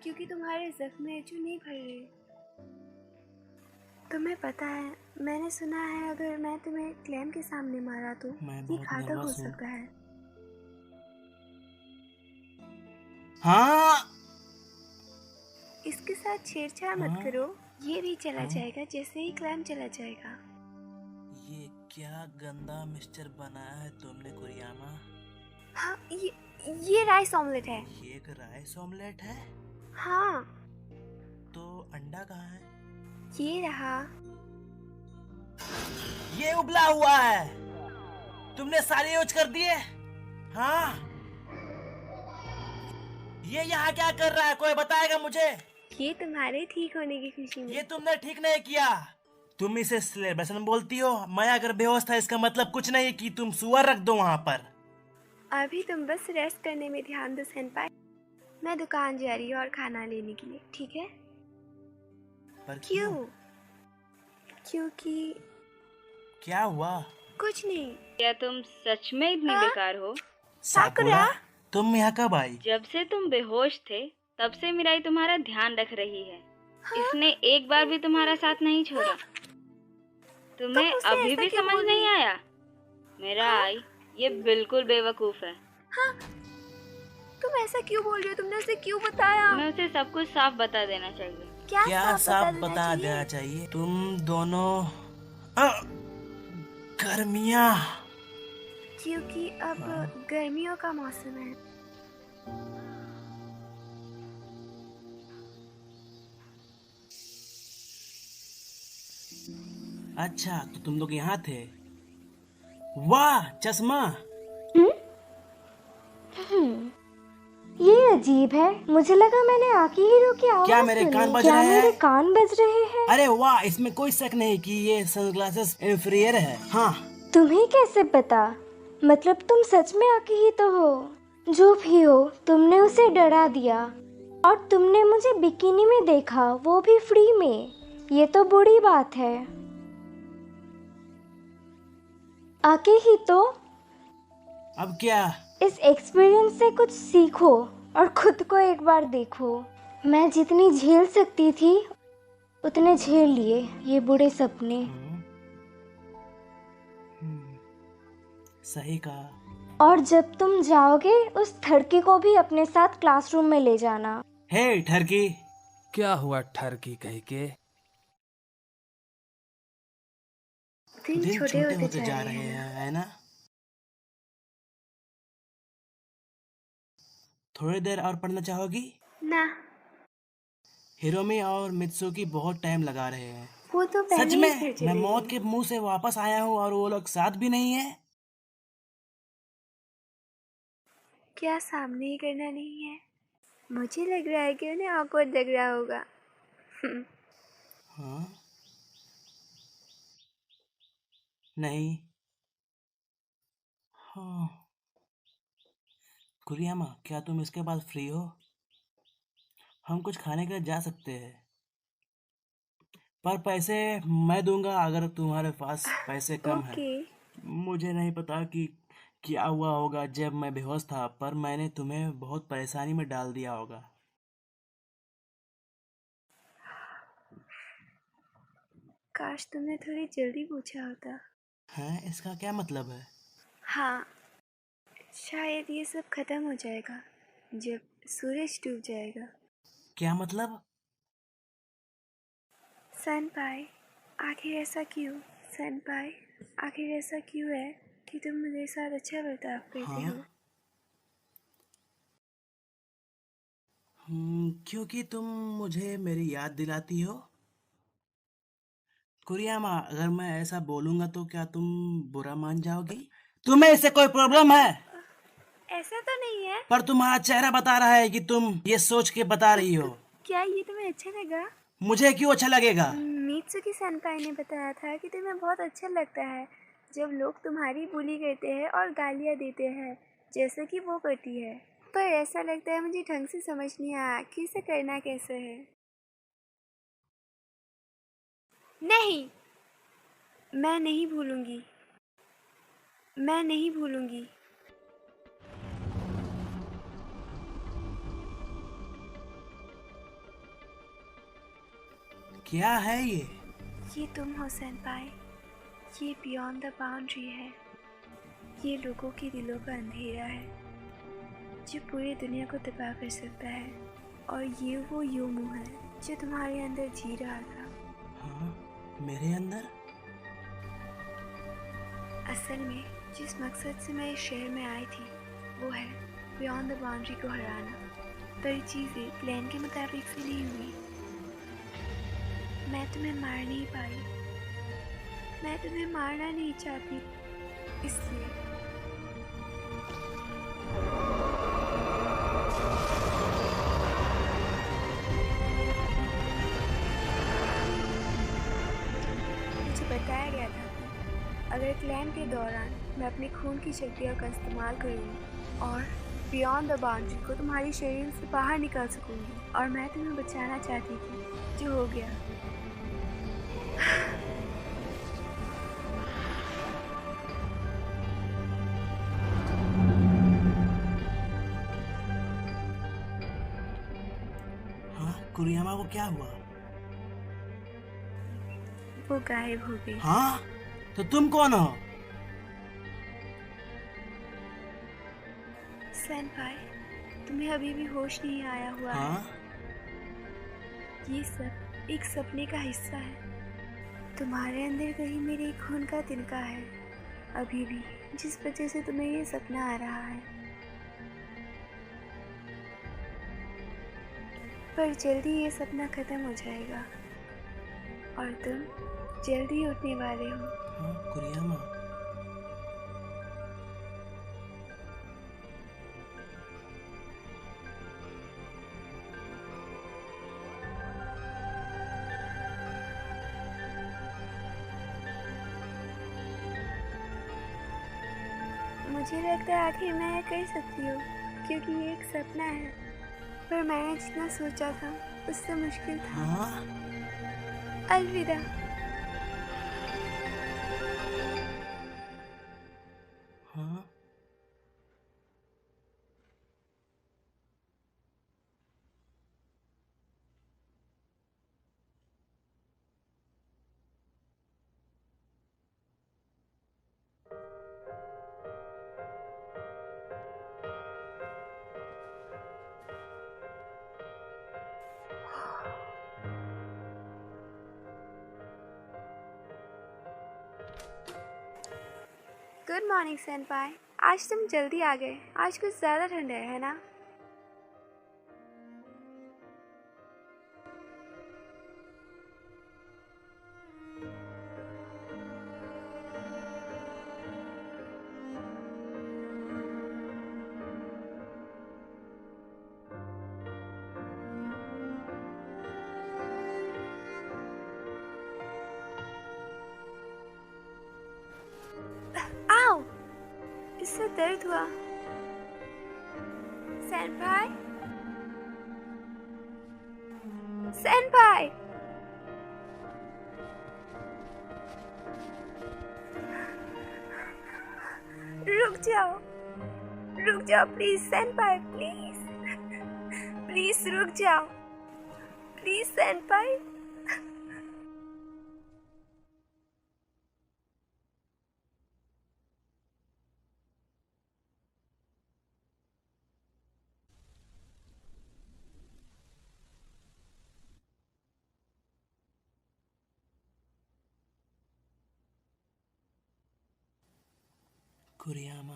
क्योंकि तुम्हारे जख्म जो नहीं भर रहे। तुम्हें पता है, मैंने सुना है अगर मैं तुम्हें क्लैम के सामने मारा तो मैं ये बहुत घातक हो नर्वस हूँ। सकता है। हाँ इसके साथ छेड़छाड़ मत हाँ? करो, ये भी चला हाँ? जाएगा जैसे ही क्लैम चला जाएगा। ये क्या गंदा मिक्सचर बनाया है तुमने कुरियामा? हाँ, ये राइस ऑमलेट है। ये एक राइस ऑमलेट है? हाँ, तो अंडा कहाँ है? ये रहा। ये उबला हुआ है, तुमने सारे यूज कर दिए? हाँ ये यहाँ क्या कर रहा है, कोई बताएगा मुझे? ये तुम्हारे ठीक होने की खुशी में। ये तुमने ठीक नहीं किया। तुम इसे सेलिब्रेशन बोलती हो? मैं अगर बेहोश था इसका मतलब कुछ नहीं कि तुम सुअर रख दो वहाँ पर। अभी तुम बस रेस्ट करने में ध्यान दो सेनपाई। मैं दुकान जा रही हूँ और खाना लेने के लिए, ठीक है? पर क्यों? क्योंकि क्या हुआ? कुछ नहीं। क्या तुम सच में इतने बेकार हो? साकुरा, तुम यहाँ कब आई? जब से तुम बेहोश थे तब से मिराई तुम्हारा ध्यान रख रही है। इसने एक बार भी तुम्हारा साथ नहीं छोड़ा। तुम्हें अभी भी समझ नहीं आया? मिराई, ये बिल्कुल बेवकूफ है। हाँ, तुम ऐसा क्यों बोल रही हो? तुमने उसे क्यों बताया? तुम्हें उसे सब कुछ साफ बता देना चाहिए। क्या साफ बता देना चाहिए? तुम दोनों गर्मियाँ। क्योंकि अब गर्मियों का मौसम है। अच्छा तो तुम लोग यहाँ थे। वाह चश्मा। ये अजीब है, मुझे लगा मैंने आकिहिरो की आवाज क्या मेरे सुनी। कान बज क्या रहे हैं? मेरे कान बज रहे हैं? अरे वाह, इसमें कोई शक नहीं कि ये सनग्लासेस इंफीरियर है। हाँ तुम्हें कैसे पता? मतलब तुम सच में आकिहितो हो? जो भी हो, तुमने उसे डरा दिया और तुमने मुझे बिकिनी में देखा, वो भी फ्री में। ये तो बुरी बात है। आकिहितो, अब क्या? इस एक्सपीरियंस से कुछ सीखो और खुद को एक बार देखो। मैं जितनी झेल सकती थी उतने झेल लिए ये बुरे सपने। सही कहा। और जब तुम जाओगे उस ठरकी को भी अपने साथ क्लासरूम में ले जाना। हे ठरकी। क्या हुआ ठरकी कह के? दिन छोटे होते जा रहे हैं, है ना? थोड़ी देर और पढ़ना चाहोगी? ना। हिरोमी और मित्सुकी बहुत टाइम लगा रहे हैं। वो तो पहले सच ही में फिर चले मैं गए। मौत के मुंह से वापस आया हूँ और वो लोग साथ भी नहीं है। क्या सामने ही करना नहीं है? मुझे लग रहा है कि उन्हें ऑकवर्ड लग रहा होगा। हाँ नहीं। हाँ कुरियामा, क्या तुम इसके बाद फ्री हो? हम कुछ खाने के लिए जा सकते हैं, पर पैसे मैं दूंगा अगर तुम्हारे पास पैसे कम है। मुझे नहीं पता कि क्या हुआ होगा जब मैं बेहोश था, पर मैंने तुम्हें बहुत परेशानी में डाल दिया होगा। काश तुमने थोड़ी जल्दी पूछा होता। हैं, इसका क्या मतलब है? हाँ, शायद ये सब खत्म हो जाएगा जब सूरज डूब जाएगा। क्या मतलब? सेनपाई, आखिर ऐसा क्यों? सेनपाई, आखिर ऐसा क्यों है कि तुम मेरे साथ अच्छा बर्ताव करते हो? क्योंकि तुम मुझे मेरी याद दिलाती हो। कुरियामा, अगर मैं ऐसा बोलूंगा तो क्या तुम बुरा मान जाओगी? तुम्हें इससे कोई प्रॉब्लम है? ऐसा तो नहीं है। पर तुम्हारा चेहरा बता रहा है कि तुम ये सोच के बता रही हो। क्या ये तुम्हें अच्छा लगा? मुझे क्यों अच्छा लगेगा? मित्सुकी सेनपाई ने बताया था कि तुम्हें बहुत अच्छा लगता है जब लोग तुम्हारी बुली करते हैं और गालियाँ देते हैं जैसे कि वो करती है। पर ऐसा लगता है मुझे ढंग से समझ नहीं आया कि इसे करना कैसे है। नहीं, मैं नहीं भूलूंगी, मैं नहीं भूलूंगी। क्या है ये? ये तुम हो सेनपाई। ये बियॉन्ड द बाउंड्री है। ये लोगों के दिलों का अंधेरा है जो पूरी दुनिया को तबाह कर सकता है। और ये वो योमू है जो तुम्हारे अंदर जी रहा था। हाँ, मेरे अंदर? असल में जिस मकसद से मैं इस शहर में आई थी वो है बियॉन्ड द बाउंड्री को हराना। पर चीज़ें प्लान के मुताबिक से नहीं हुई। मैं तुम्हें मार नहीं पाई। मैं तुम्हें मारना नहीं चाहती, इसलिए। मुझे बताया गया था कि अगर क्लैम के दौरान मैं अपने खून की शक्तियों का इस्तेमाल करूँगी और बियॉन्ड द बाउंड्री को तुम्हारे शरीर से बाहर निकाल सकूँगी। और मैं तुम्हें बचाना चाहती थी, जो हो गया। हाँ, कुरियामा को क्या हुआ? वो गायब हो गई। हाँ? तो तुम कौन हो? सेनपाई, तुम्हें अभी भी होश नहीं आया हुआ हाँ? है। ये सब एक सपने का हिस्सा है। तुम्हारे अंदर कहीं मेरे खून का तिनका है अभी भी, जिस वजह से तुम्हें ये सपना आ रहा है। पर जल्दी ये सपना खत्म हो जाएगा और तुम जल्दी उठने वाले हो। हाँ, कुरियामा। मुझे लगता है आखिर मैं कर सकती हूँ क्योंकि ये एक सपना है। पर मैंने जितना सोचा था उससे मुश्किल था। हाँ? अलविदा। हाँ? Good morning सेनपाई। आज तुम जल्दी आ गए। आज कुछ ज़्यादा ठंड है ना? आओ, इससे दर्द हुआ। सेनपाई, सेनपाई, रुक जाओ प्लीज सेनपाई, प्लीज प्लीज रुक जाओ, प्लीज सेनपाई। कुरियामा।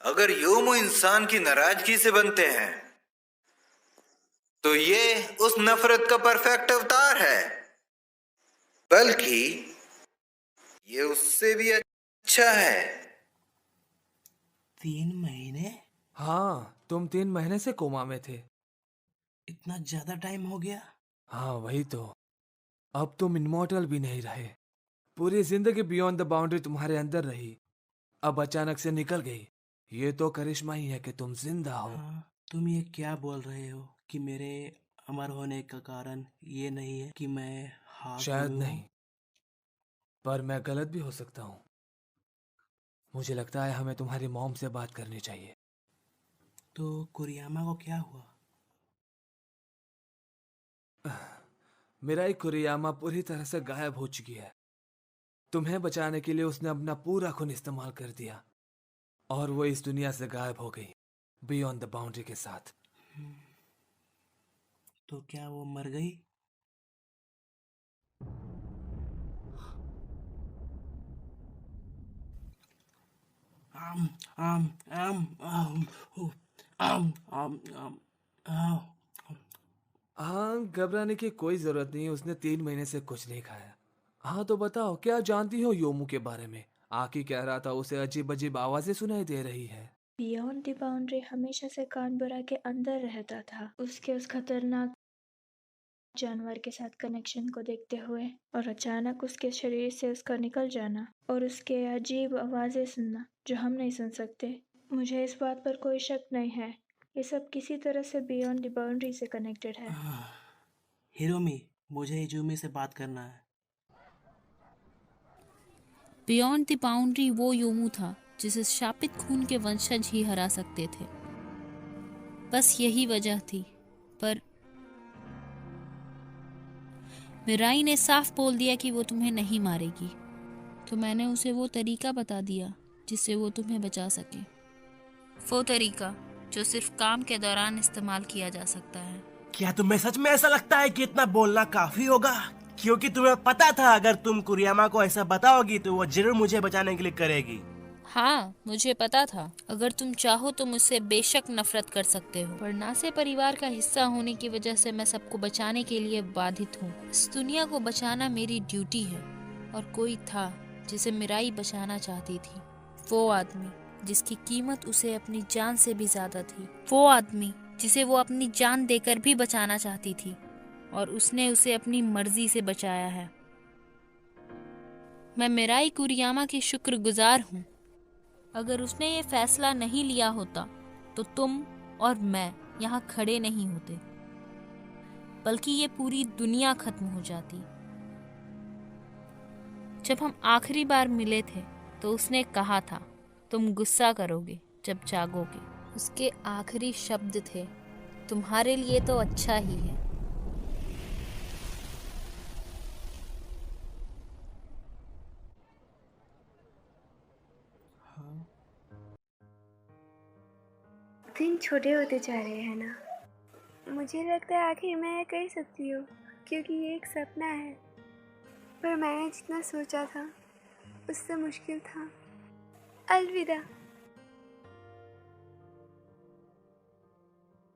अगर योमो इंसान की नाराजगी से बनते हैं तो ये उस नफरत का परफेक्ट अवतार है, बल्कि ये उससे भी अच्छा है। 3 महीने? हाँ, तुम 3 महीने से कोमा में थे। इतना ज्यादा टाइम हो गया? हाँ वही तो। अब तुम इमॉर्टल भी नहीं रहे। पूरी जिंदगी बियॉन्ड द बाउंड्री तुम्हारे अंदर रही, अब अचानक से निकल गई। ये तो करिश्मा ही है कि तुम जिंदा हो। हाँ, तुम ये क्या बोल रहे हो कि मेरे अमर होने का कारण ये नहीं है कि मैं शायद नहीं, पर मैं गलत भी हो सकता हूँ। मुझे लगता है हमें तुम्हारी मॉम से बात करनी चाहिए। तो कुरियामा को क्या हुआ? मिराई कुरियामा पूरी तरह से गायब हो चुकी है। तुम्हें बचाने के लिए उसने अपना पूरा खून इस्तेमाल कर दिया और वो इस दुनिया से गायब हो गई, बियॉन्ड द बाउंड्री के साथ। तो क्या वो मर गई? आम आम आम आम आम आम आम आम। हाँ, घबराने की कोई जरूरत नहीं, उसने 3 महीने से कुछ नहीं खाया। हाँ तो बताओ, क्या जानती हो योमू के बारे में? आकी कह रहा था उसे अजीब अजीब आवाजें सुनाई दे रही है। बियॉन्ड द बाउंड्री हमेशा से कानबरा के अंदर रहता था, उसके उस खतरनाक जानवर के साथ कनेक्शन को देखते हुए, और अचानक उसके शरीर से उसका निकल जाना और उसके अजीब आवाजें सुनना जो हम नहीं सुन सकते। मुझे इस बात पर कोई शक नहीं है, ये सब किसी तरह से बियॉन्ड द बाउंड्री से कनेक्टेड है। हिरोमी, मुझे इजुमी से बात करना है। बियॉन्ड द बाउंड्री वो योमू था जिसे शापित खून के वंशज ही हरा सकते थे। बस यही वजह थी, पर मिराई ने साफ बोल दिया कि वो तुम्हें नहीं मारेगी, तो मैंने उसे वो तरीका बता दिया जिससे वो तुम्हें बचा सके। वो तरीका जो सिर्फ काम के दौरान इस्तेमाल किया जा सकता है। क्या तुम्हें सच में ऐसा लगता है कि इतना बोलना काफी होगा? क्योंकि तुम्हें पता था अगर तुम कुरियामा को ऐसा बताओगी तो वो जरूर मुझे बचाने के लिए करेगी। हाँ, मुझे पता था। अगर तुम चाहो तो मुझसे बेशक नफरत कर सकते हो, पर नासे परिवार का हिस्सा होने की वजह से मैं सबको बचाने के लिए बाधित हूँ। इस दुनिया को बचाना मेरी ड्यूटी है, और कोई था जिसे मिराई बचाना चाहती थी। वो आदमी जिसकी कीमत उसे अपनी जान से भी ज्यादा थी, वो आदमी जिसे वो अपनी जान देकर भी बचाना चाहती थी, और उसने उसे अपनी मर्जी से बचाया है। मैं मिराई कुरियामा की शुक्रगुजार हूँ। अगर उसने ये फैसला नहीं लिया होता तो तुम और मैं यहाँ खड़े नहीं होते, बल्कि ये पूरी दुनिया खत्म हो जाती। जब हम आखिरी बार मिले थे तो उसने कहा था, तुम गुस्सा करोगे जब जागोगे। उसके आखिरी शब्द थे, तुम्हारे लिए तो अच्छा ही है। दिन छोटे होते जा रहे हैं ना। मुझे लगता है आखिर मैं ये कर सकती हूँ, क्योंकि ये एक सपना है, पर मैंने जितना सोचा था उससे मुश्किल था। अलविदा।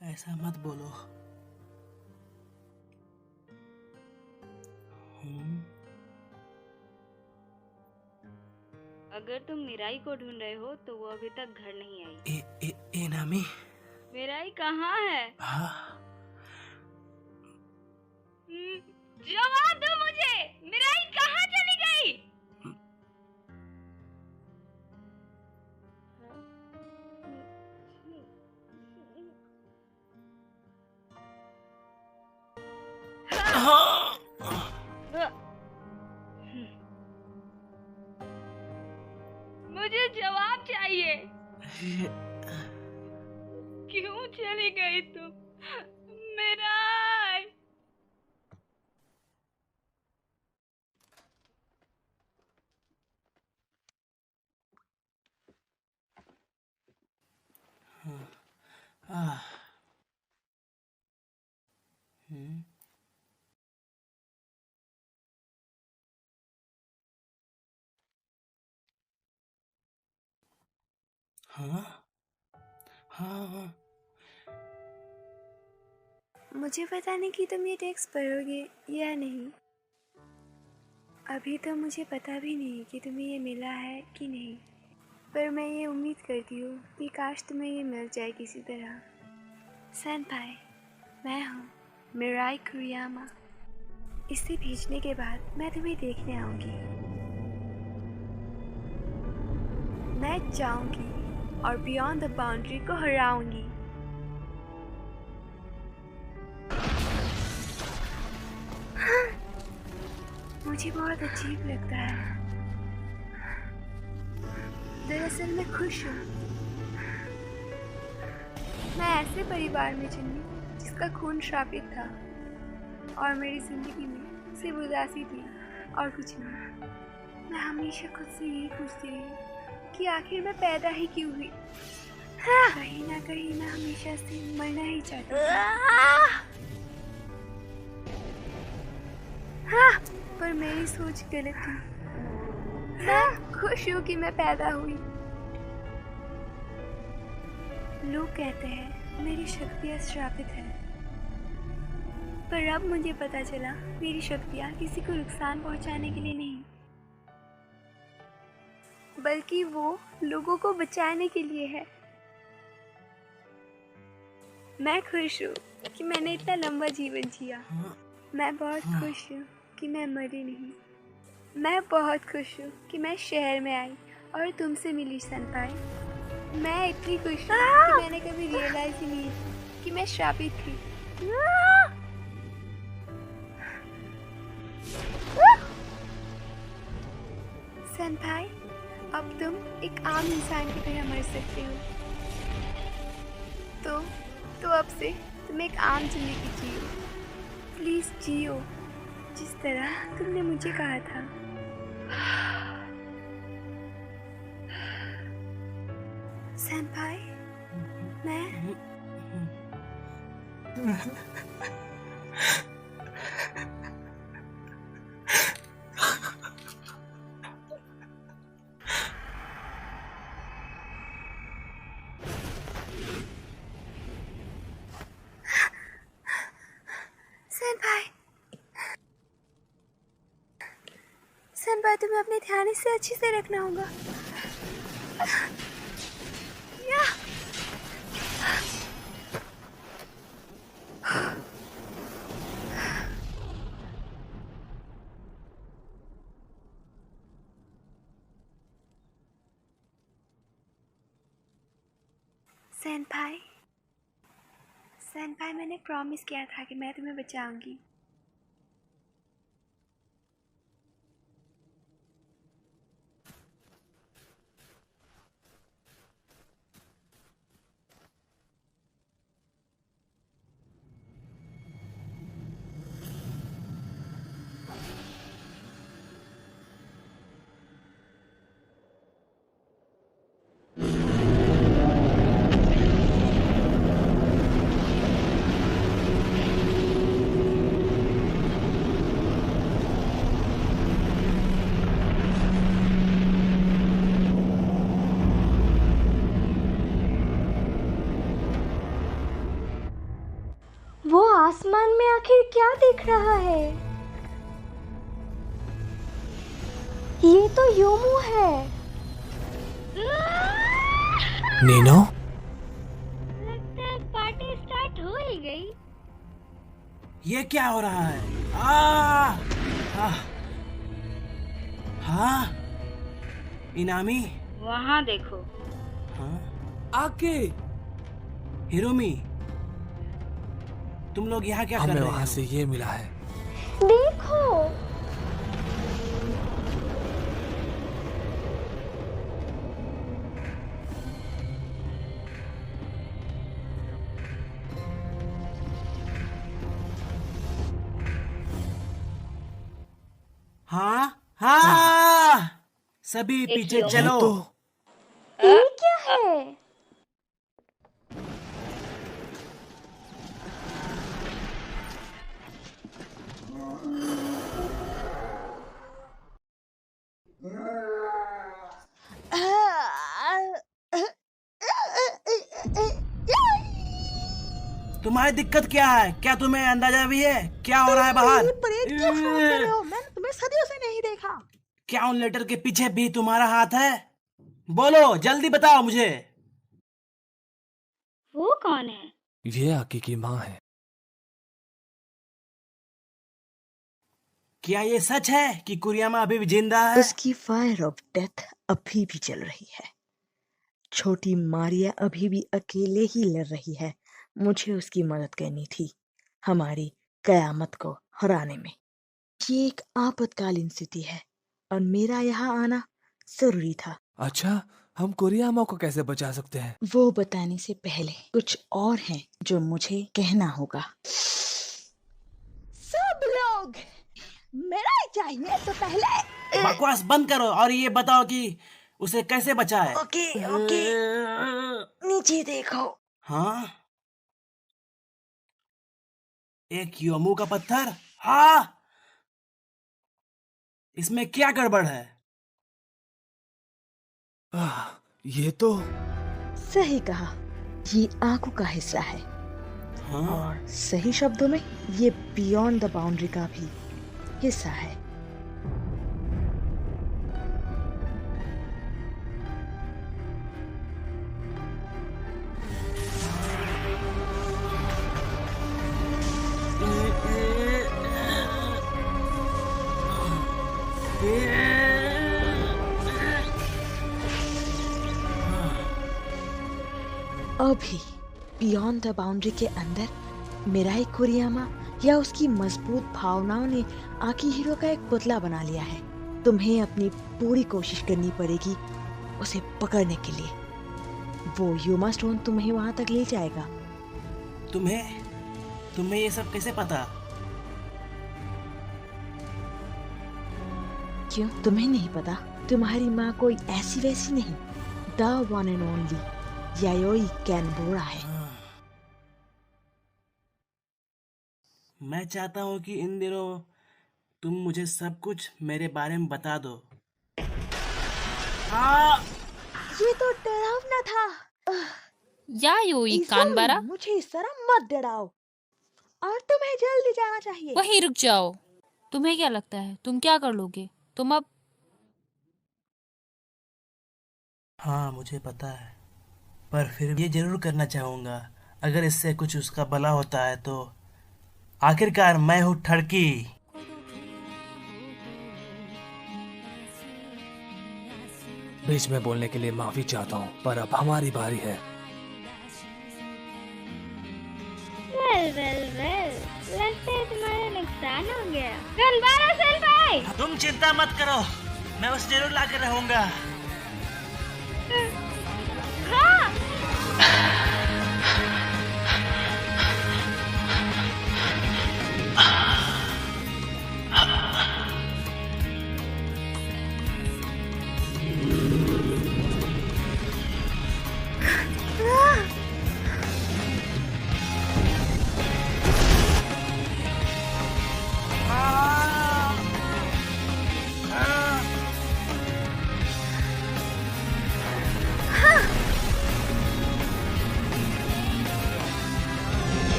ऐसा मत बोलो। अगर तुम मिराई को ढूंढ रहे हो तो वो अभी तक घर नहीं आई। एनामी, मिराई कहाँ है? हाँ? जवाब दो मुझे, मिराई कहाँ चली गई? मुझे जवाब चाहिए। क्यों चली गई तुम मिराई? हाँ? हाँ। मुझे पता नहीं कि तुम ये टेक्स्ट पढ़ोगे या नहीं। अभी तो मुझे पता भी नहीं कि तुम्हें ये मिला है कि नहीं, पर मैं ये उम्मीद करती हूँ कि काश तुम्हें ये मिल जाए किसी तरह। सेनपाई, मैं हूँ मिराई कुरियामा। इसे भेजने के बाद मैं तुम्हें देखने आऊँगी। मैं जाऊँगी और बियॉन्ड द बाउंड्री को हराऊंगी। मुझे बहुत अजीब लगता है। दरअसल मैं खुश हूँ। मैं ऐसे परिवार में जन्मी जिसका खून श्रापित था और मेरी जिंदगी में सिर्फ उदासी थी और कुछ नहीं। मैं हमेशा खुद से यही पूछती रही कि आखिर मैं पैदा ही क्यों हुई। कहीं ना कहीं मैं हमेशा से मरना ही चाहती थी। पर मेरी सोच गलत थी। मैं खुश हूँ कि मैं पैदा हुई। लोग कहते हैं मेरी शक्तियाँ श्रापित है, पर अब मुझे पता चला मेरी शक्तियाँ किसी को नुकसान पहुँचाने के लिए नहीं, बल्कि वो लोगों को बचाने के लिए है। मैं खुश हूँ कि मैंने इतना लंबा जीवन जिया। मैं बहुत खुश हूँ कि मैं मरी नहीं। मैं बहुत खुश हूँ कि मैं शहर में आई और तुमसे मिली सेनपाई। मैं इतनी खुश हूँ कि मैंने कभी रियलाइज ही नहीं कि मैं श्रापित थी। सेनपाई, अब तुम एक आम इंसान की तरह मर सकते हो। तो अब से तुम एक आम जिंदगी जियो। प्लीज जियो जिस तरह तुमने मुझे कहा था। सेनपाई, मैं सेनपाई, तुम्हें अपने ध्यान इससे अच्छे से रखना होगा। सेनपाई, सेनपाई, मैंने प्रॉमिस किया था कि मैं तुम्हें बचाऊंगी। वो आसमान में आखिर क्या दिख रहा है? ये तो योमू है। नीनो, लगता है पार्टी स्टार्ट हो ही गई। ये क्या हो रहा है? हाँ, इनामी, वहाँ देखो। हाँ, आके हिरोमी, तुम लोग यहाँ क्या कर हमें रहे हो? वहाँ से ये मिला है। देखो, हाँ हाँ, सभी पीछे चलो। ये क्या है? तुम्हारी दिक्कत क्या है? क्या तुम्हें अंदाजा भी है क्या हो रहा है बाहर? परेड क्यों खराब कर रहे हो? मैंने तुम्हें सदियों से नहीं देखा। क्या उन लेटर के पीछे भी तुम्हारा हाथ है? बोलो, जल्दी बताओ मुझे। वो कौन है? ये आकी की माँ है। क्या ये सच है कि कुरियामा अभी भी जिंदा है? उसकी फायर ऑफ डेथ अभी भी चल रही है। छोटी मारिया अभी भी अकेले ही लड़ रही है। मुझे उसकी मदद करनी थी हमारी कयामत को हराने में। ये एक आपातकालीन स्थिति है और मेरा यहाँ आना जरूरी था। अच्छा, हम कुरियामा को कैसे बचा सकते हैं? वो बताने से पहले कुछ और है जो मुझे कहना होगा। सब लोग मेरा ही चाहिए तो पहले बकवास बंद करो और ये बताओ कि उसे कैसे बचाए। ओके ओके, नीचे देखो। हाँ, एक योमू का पत्थर। हाँ, इसमें क्या गड़बड़ है? ये तो सही कहा, ये आंखों का हिस्सा है। हाँ? और सही शब्दों में ये बियॉन्ड द बाउंड्री का भी हिस्सा है। अभी बियॉन्ड द बाउंड्री के अंदर मिराई कुरियामा या उसकी मजबूत भावनाओं ने आकिहिरो का एक पुतला बना लिया है। तुम्हें अपनी पूरी कोशिश करनी पड़ेगी उसे पकड़ने के लिए। वो यूमा स्टोन तुम्हें वहां तक ले जाएगा। तुम्हें ये सब कैसे पता? क्यों, तुम्हें नहीं पता? तुम्हारी माँ कोई ऐसी वैसी नहीं, the one and only Yayoi कैनबोरा है। मैं चाहता हूँ कि इन दिनों तुम मुझे सब कुछ मेरे बारे में बता दो। ये तो डरावना था। यायोई कानबारा, मुझे इस तरह मत डराओ और तुम्हें जल्दी जाना चाहिए। वहीं रुक जाओ। तुम्हें क्या लगता है तुम क्या कर लोगे? तुम अब हाँ, मुझे पता है, पर फिर ये जरूर करना चाहूंगा। अगर इससे कुछ उसका भला होता है तो। आखिरकार मैं हूँ ठड़की। बीच में बोलने के लिए माफी चाहता हूँ, पर अब हमारी बारी है। वेल, लगता है तुम्हारा नुकसान हो गया। गनबारा सेल्फाई! तुम चिंता मत करो, मैं उसे जरूर ला कर रहूंगा। हाँ!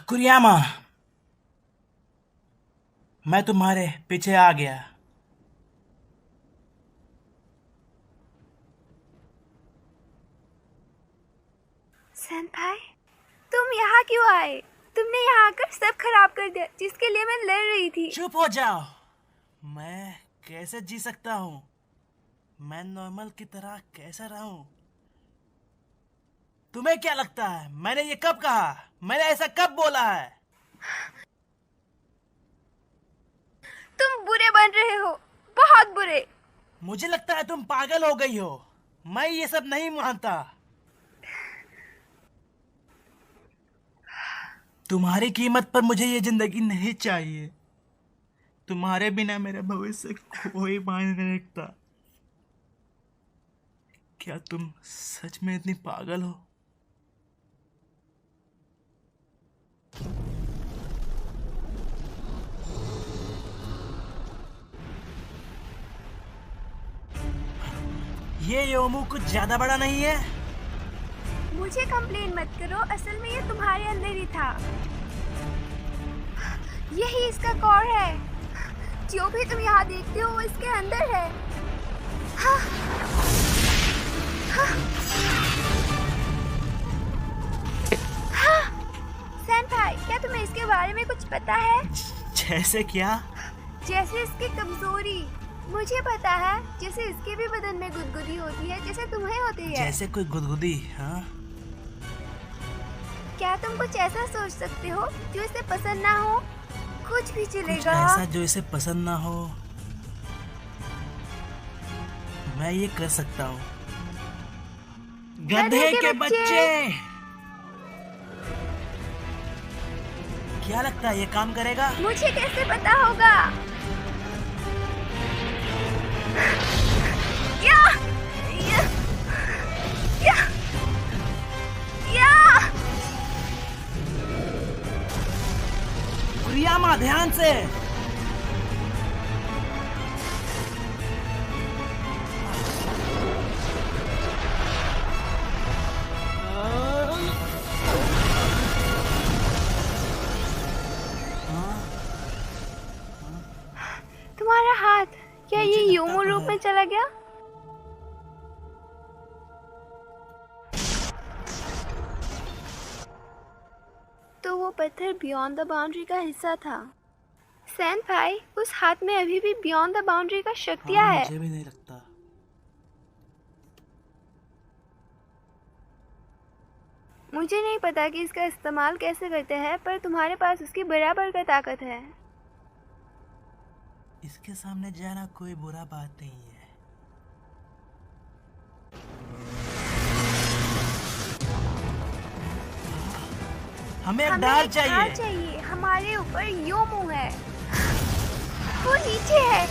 कुरियामा, मैं तुम्हारे पीछे आ गया। सेनपाई, तुम यहाँ क्यों आए? तुमने यहाँ आकर सब खराब कर दिया जिसके लिए मैं लड़ रही थी। चुप हो जाओ। मैं कैसे जी सकता हूँ? मैं नॉर्मल की तरह कैसे रहूं? तुम्हें क्या लगता है मैंने ये कब कहा? मैंने ऐसा कब बोला है? तुम बुरे बन रहे हो, बहुत बुरे। मुझे लगता है तुम पागल हो गई हो। मैं ये सब नहीं मानता। तुम्हारी कीमत पर मुझे ये जिंदगी नहीं चाहिए। तुम्हारे बिना मेरा भविष्य कोई मायने नहीं रखता। क्या तुम सच में इतनी पागल हो? ये योमू कुछ ज्यादा बड़ा नहीं है? मुझे कंप्लेन मत करो, असल में ये तुम्हारे अंदर ही था। यही इसका कोर है। जो भी तुम यहाँ देखते हो वो इसके अंदर है। हाँ। हाँ। हाँ। सेनपाई, क्या तुम्हें इसके बारे में कुछ पता है? जैसे क्या? जैसे इसकी कमजोरी। मुझे पता है, जैसे इसके भी बदन में गुदगुदी होती है जैसे तुम्हें होती है। जैसे कोई गुदगुदी? हाँ। क्या तुम कुछ ऐसा सोच सकते हो जो इसे पसंद ना हो? कुछ भी चलेगा। कुछ ऐसा जो इसे पसंद ना हो? मैं ये कर सकता हूँ। गधे के बच्चे! क्या लगता है ये काम करेगा? मुझे कैसे पता होगा? या! या! या! या! कुरियामा, ध्यान से। तुम्हारा हाथ, क्या ये योमो रूप में चला गया? तो वो पत्थर बियॉन्ड द बाउंड्री का हिस्सा था। सेनपाई, उस हाथ में अभी भी बियॉन्ड द बाउंड्री का शक्तियाँ है। मुझे भी नहीं लगता। मुझे नहीं पता कि इसका इस्तेमाल कैसे करते हैं, पर तुम्हारे पास उसकी बराबर का ताकत है। इसके सामने जाना कोई बुरा बात नहीं है। हमें एक ढाल चाहिए। हमारे ऊपर योमू है, वो नीचे है।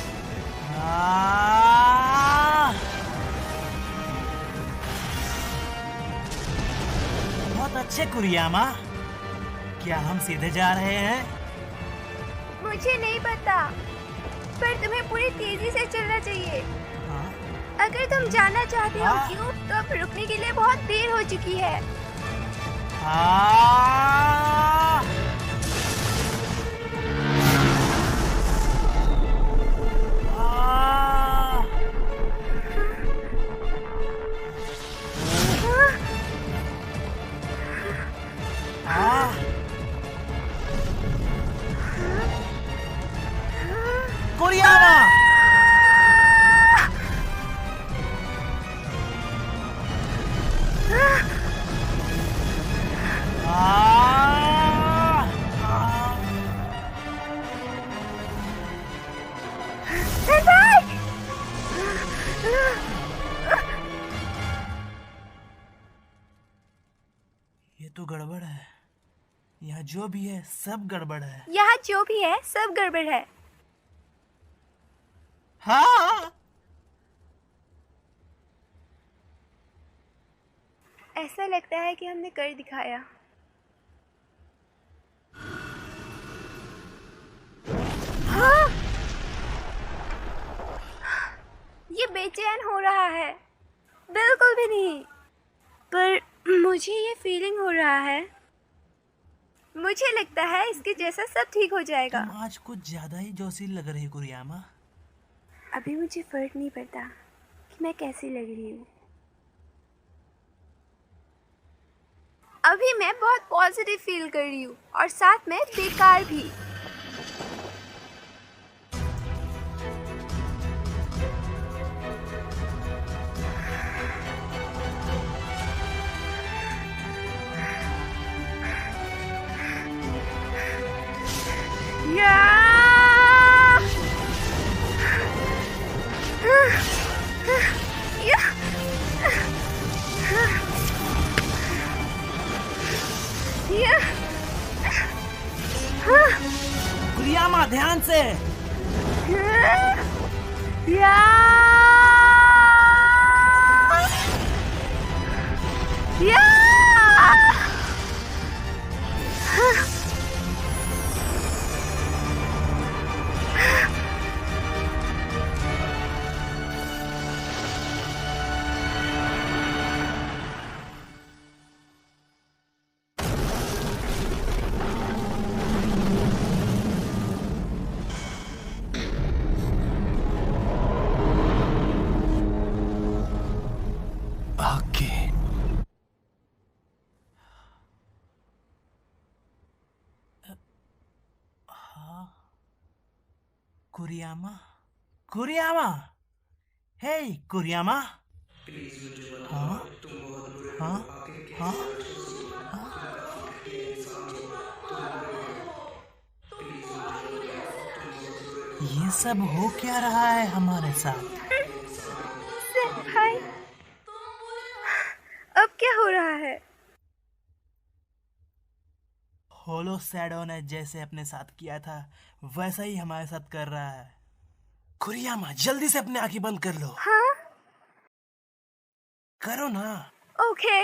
बहुत अच्छे कुरियामा। क्या हम सीधे जा रहे हैं? मुझे नहीं पता, पर तुम्हें पूरी तेजी से चलना चाहिए। अगर तुम जाना चाहते हो क्यों, तो अब रुकने के लिए बहुत देर हो चुकी है। कुरियामा! ये तो गड़बड़ है। यहाँ जो भी है सब गड़बड़ है। यहाँ जो भी है सब गड़बड़ है। हाँ। ऐसा लगता है कि हमने कर दिखाया। हाँ? ये बेचैन हो रहा है। बिल्कुल भी नहीं, पर मुझे ये फीलिंग हो रहा है। मुझे लगता है इसके जैसा सब ठीक हो जाएगा। तुम आज कुछ ज्यादा ही जोशील लग रही कुरियामा। अभी मुझे फर्क नहीं पड़ता कि मैं कैसी लग रही हूँ। अभी मैं बहुत पॉजिटिव फील कर रही हूँ और साथ में बेकार भी। कुरियामा ध्यान से। कुरियामा, कुरियामा, हे कुरियामा। हाँ हाँ हाँ ये सब हो क्या रहा है हमारे साथ? हाय, अब क्या हो रहा है? होलो शैडो ने जैसे अपने साथ किया था वैसा ही हमारे साथ कर रहा है। कुरियामा जल्दी से अपनी आंखें बंद कर लो। हाँ? करो ना। ओके।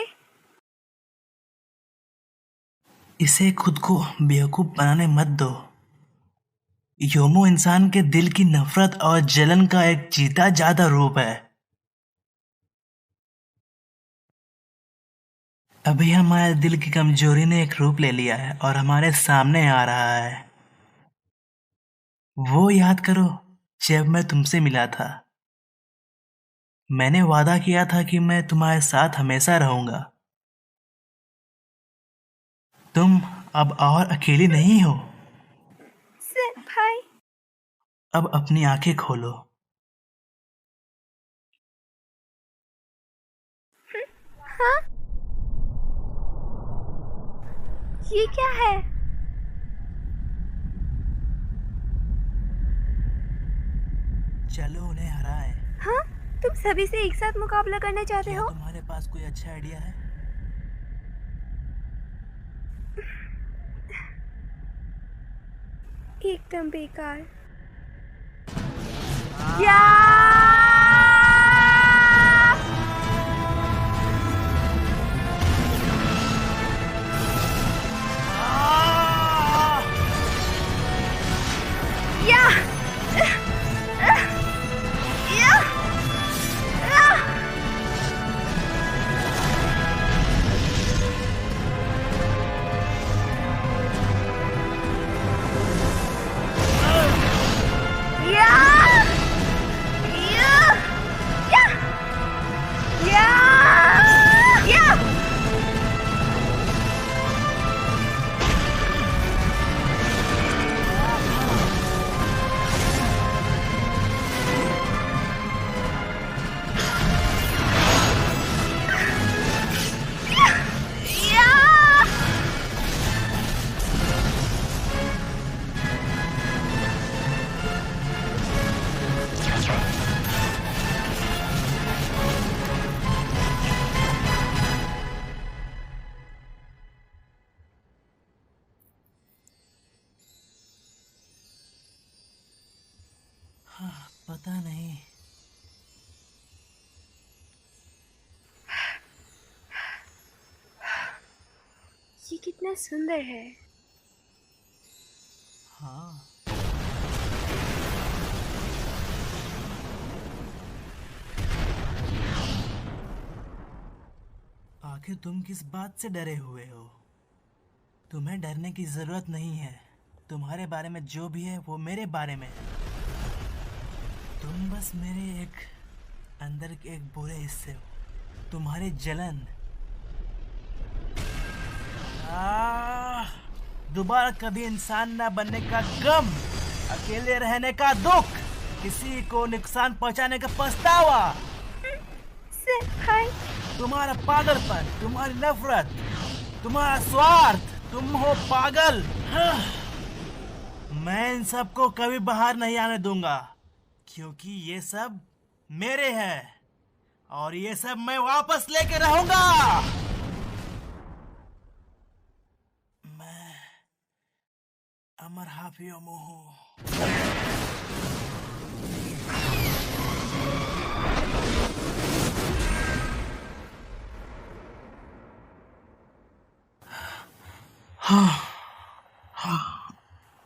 इसे खुद को बेवकूफ बनाने मत दो। योमो इंसान के दिल की नफरत और जलन का एक जीता जागता रूप है। अभी हमारे दिल की कमजोरी ने एक रूप ले लिया है और हमारे सामने आ रहा है। वो याद करो जब मैं तुमसे मिला था। मैंने वादा किया था कि मैं तुम्हारे साथ हमेशा रहूंगा। तुम अब और अकेली नहीं हो। भाई, अब अपनी आंखें खोलो। हाँ? ये क्या है? चलो उन्हें हराए। हाँ? तुम सभी से एक साथ मुकाबला करना चाहते हो? तुम्हारे पास कोई अच्छा आइडिया है? एकदम बेकार। पता नहीं। ये कितना सुंदर है। हाँ। आखिर तुम किस बात से डरे हुए हो? तुम्हें डरने की जरूरत नहीं है। तुम्हारे बारे में जो भी है वो मेरे बारे में है। तुम बस मेरे एक अंदर के एक बुरे हिस्से हो। तुम्हारी जलन दोबारा कभी इंसान न बनने का गम, अकेले रहने का दुख, किसी को नुकसान पहुंचाने का पछतावा, सेनपाई, तुम्हारा पागलपन, तुम्हारी नफरत, तुम्हारा स्वार्थ, तुम हो पागल। मैं इन सब को कभी बाहर नहीं आने दूंगा, क्योंकि ये सब मेरे हैं और ये सब मैं वापस लेके रहूंगा। मैं अमर हाफियोमो हूँ।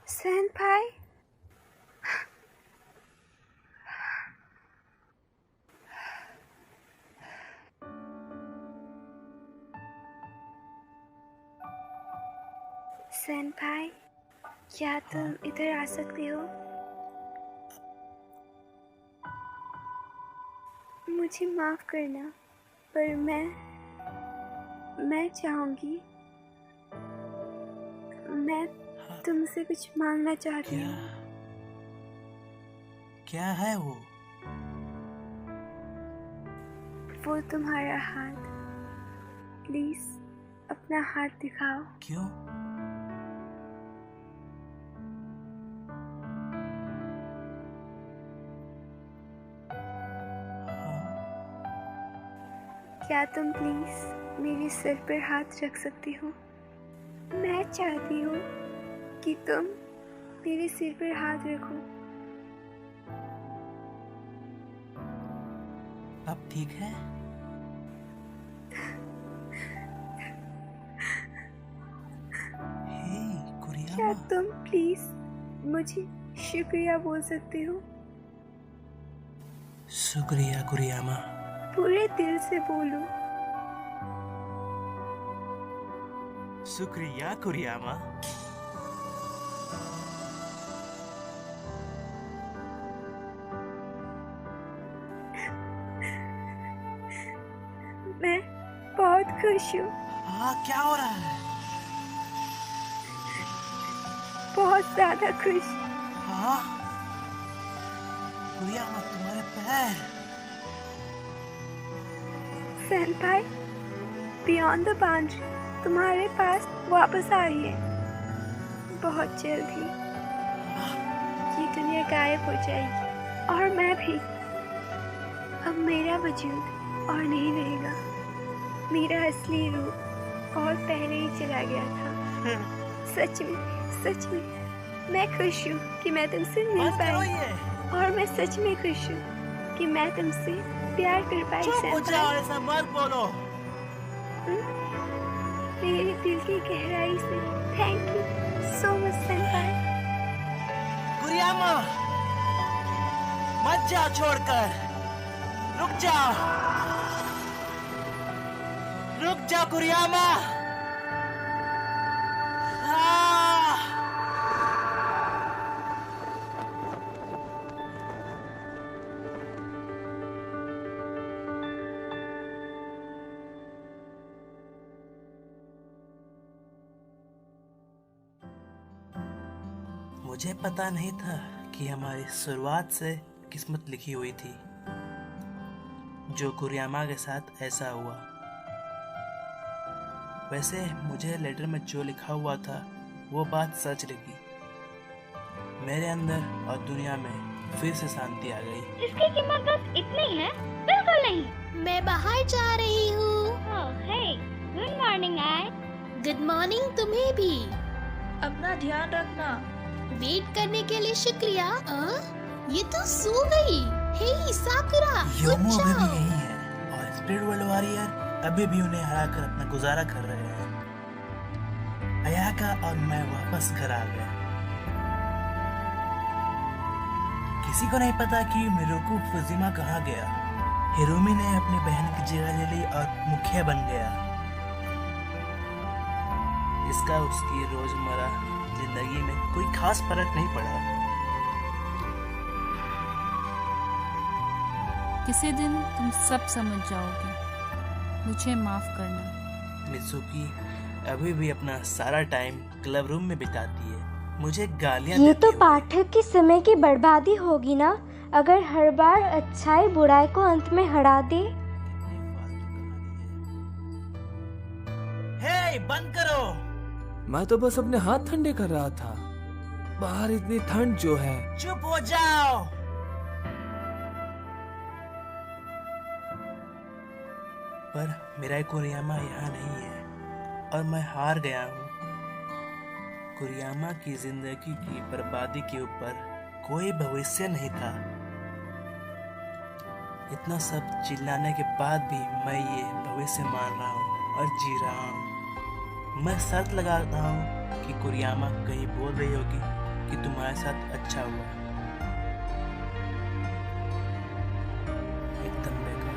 सेनपाई, सेनपाई, क्या तुम इधर आ सकते हो? मुझे माफ करना, पर मैं चाहूंगी, मैं तुमसे कुछ मांगना चाहती हूँ। क्या है वो? वो तुम्हारा हाथ। प्लीज अपना हाथ दिखाओ। क्यों? क्या तुम प्लीज मेरे सिर पर हाथ रख सकती हो? मैं चाहती हूँ कि तुम मेरे सिर पर हाथ रखो। अब ठीक है? क्या तुम प्लीज मुझे शुक्रिया बोल सकते हो? शुक्रिया कुरियामा। पूरे दिल से बोलो। शुक्रिया कुरियामा। मैं बहुत खुश हूँ। हाँ, क्या हो रहा है? बहुत ज्यादा खुश। हाँ? कुरियामा, तुम्हारे पैर। सेनपाई, बियॉन्ड द बाउंड्री तुम्हारे पास वापस आ रही है। बहुत जल्द ही ये दुनिया गायब हो जाएगी और मैं भी। अब मेरा वजूद और नहीं रहेगा। मेरा असली रूप और पहले ही चला गया था। सच में मैं खुश हूँ कि मैं तुमसे मिल पाई, और मैं सच में खुश हूँ कि मैं तुमसे प्यार कर पाई। सेनपाई, ऐसा मत बोलो। मेरे दिल की गहराई से थैंक यू सो मच सेनपाई। कुरियामा, मत जाओ छोड़कर। रुक जाओ कुरियामा। मुझे पता नहीं था कि हमारी शुरुआत से किस्मत लिखी हुई थी। जो कुरियामा के साथ ऐसा हुआ। वैसे मुझे लेटर में जो लिखा हुआ था वो बात सच लगी। मेरे अंदर और दुनिया में फिर से शांति आ गई। इसकी कीमत बस इतनी है? बिल्कुल नहीं। मैं बाहर जा रही हूँ। Good morning I. Good morning तुम्हें भी। अपना ध्यान रखना। वेट करने के लिए शुक्रिया। ये तो सो गई। हे साकुरा, योमो अभी भी यही है और स्पिरिट वर्ल्ड वॉरियर अभी भी उन्हें हराकर अपना गुजारा कर रहे हैं। अयाका और मैं वापस घर आ गए। किसी को नहीं पता कि मिरोकु फुजिमा कहाँ गया। हिरोमी ने अपनी बहन की जगह ले ली और मुखिया बन गया। इसका उसकी रोजमर्रा जिंदगी में कोई खास फर्क नहीं पड़ा। किसी दिन तुम सब समझ जाओगे। मुझे माफ करना। मित्सुकी, अभी भी अपना सारा टाइम क्लब रूम में बिताती है, मुझे गालियां ये देती तो है। पाठक के समय की बर्बादी होगी ना, अगर हर बार अच्छाई बुराई को अंत में हरा दे। हे, बंद करो। मैं तो बस अपने हाथ ठंडे कर रहा था, बाहर इतनी ठंड जो है। चुप हो जाओ। पर मेरा कुरियामा यहाँ नहीं है और मैं हार गया हूँ। कुरियामा की जिंदगी की बर्बादी के ऊपर कोई भविष्य नहीं था। इतना सब चिल्लाने के बाद भी मैं ये भविष्य मान रहा हूँ और जी रहा हूँ। मैं शर्त लगाता हूँ कि कुरियामा कहीं बोल रही होगी कि तुम्हारे साथ अच्छा हुआ। एकदम बेकार।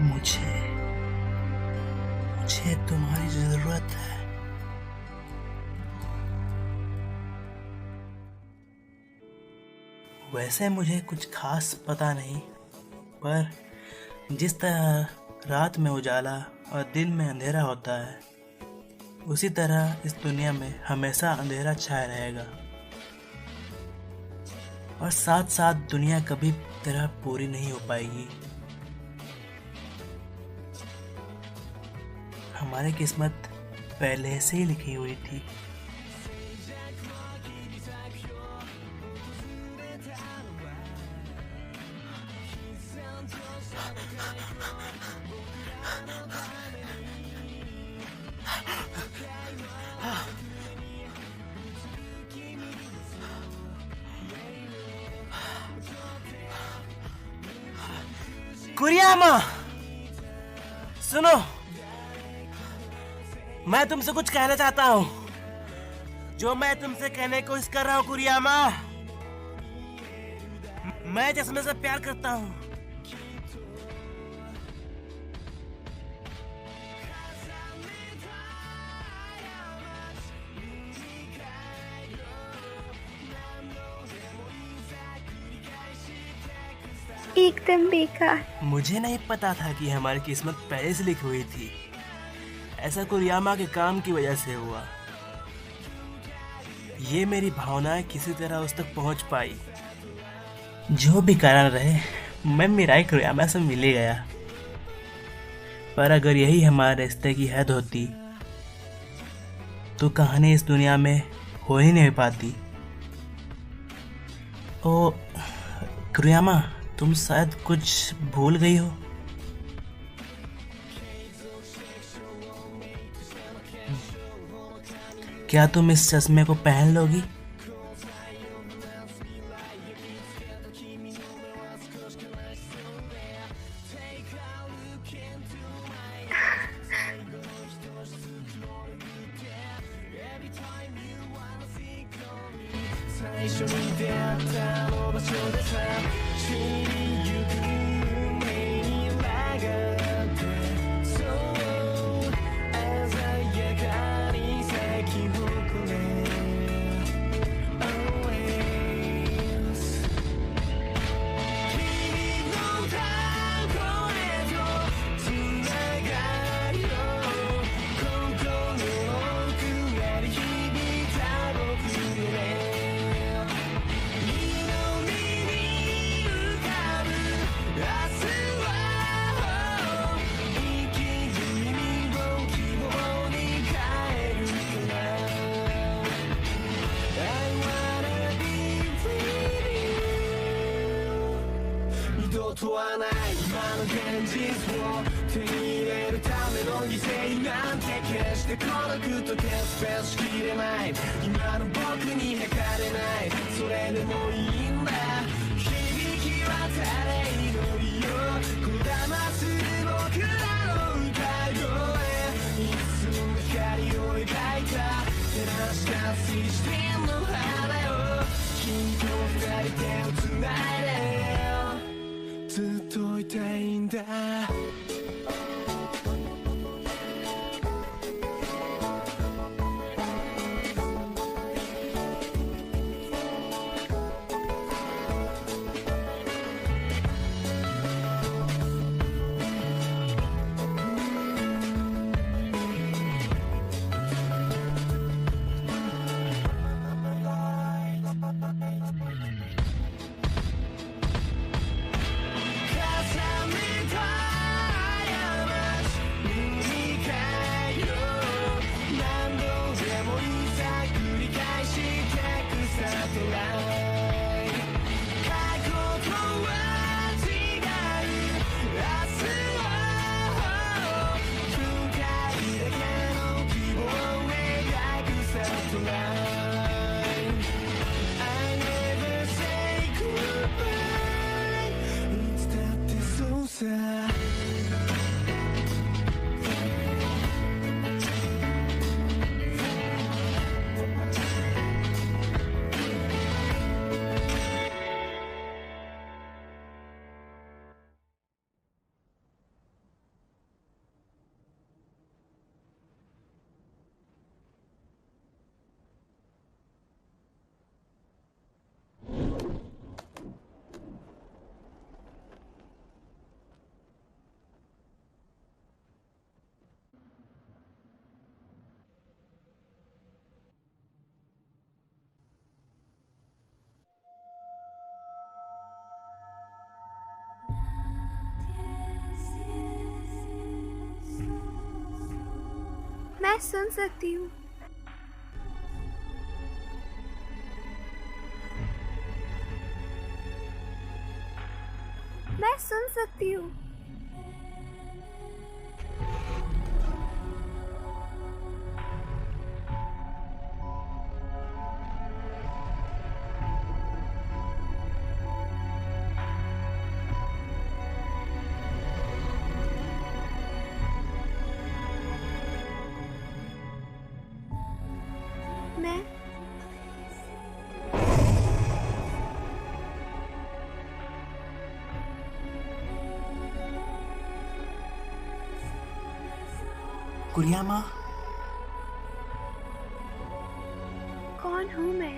मुझे तुम्हारी जरूरत है। वैसे मुझे कुछ खास पता नहीं, पर जिस तरह रात में उजाला और दिन में अंधेरा होता है, उसी तरह इस दुनिया में हमेशा अंधेरा छाया रहेगा और साथ साथ दुनिया कभी तरह पूरी नहीं हो पाएगी। हमारी किस्मत पहले से ही लिखी हुई थी। कुरियामा, सुनो, मैं तुमसे कुछ कहना चाहता हूँ। जो मैं तुमसे कहने की कोशिश कर रहा हूँ कुरियामा, मैं जिसमें से प्यार करता हूँ। एकदम बेकार। मुझे नहीं पता था कि हमारी किस्मत पहले से लिखी हुई थी। ऐसा कुरियामा के काम की वजह से हुआ। ये मेरी भावनाएं किसी तरह उस तक पहुंच पाई। जो भी कारण रहे, मैं मिराई कुरियामा से मिल गया। पर अगर यही हमारे रिश्ते की हद होती तो कहानी इस दुनिया में हो ही नहीं पाती। ओ कुरियामा, तुम शायद कुछ भूल गई हो। क्या तुम इस चश्मे को पहन लोगी? मैं सुन सकती हूँ। मैं सुन सकती हूँ। मैं कुरियामा, कौन हूँ मैं?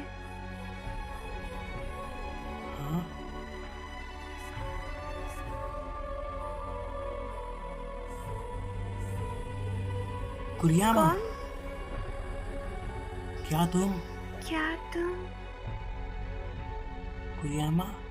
हाँ? कुरियामा, कौन? क्या तुम क्या तुम? कुरियामा?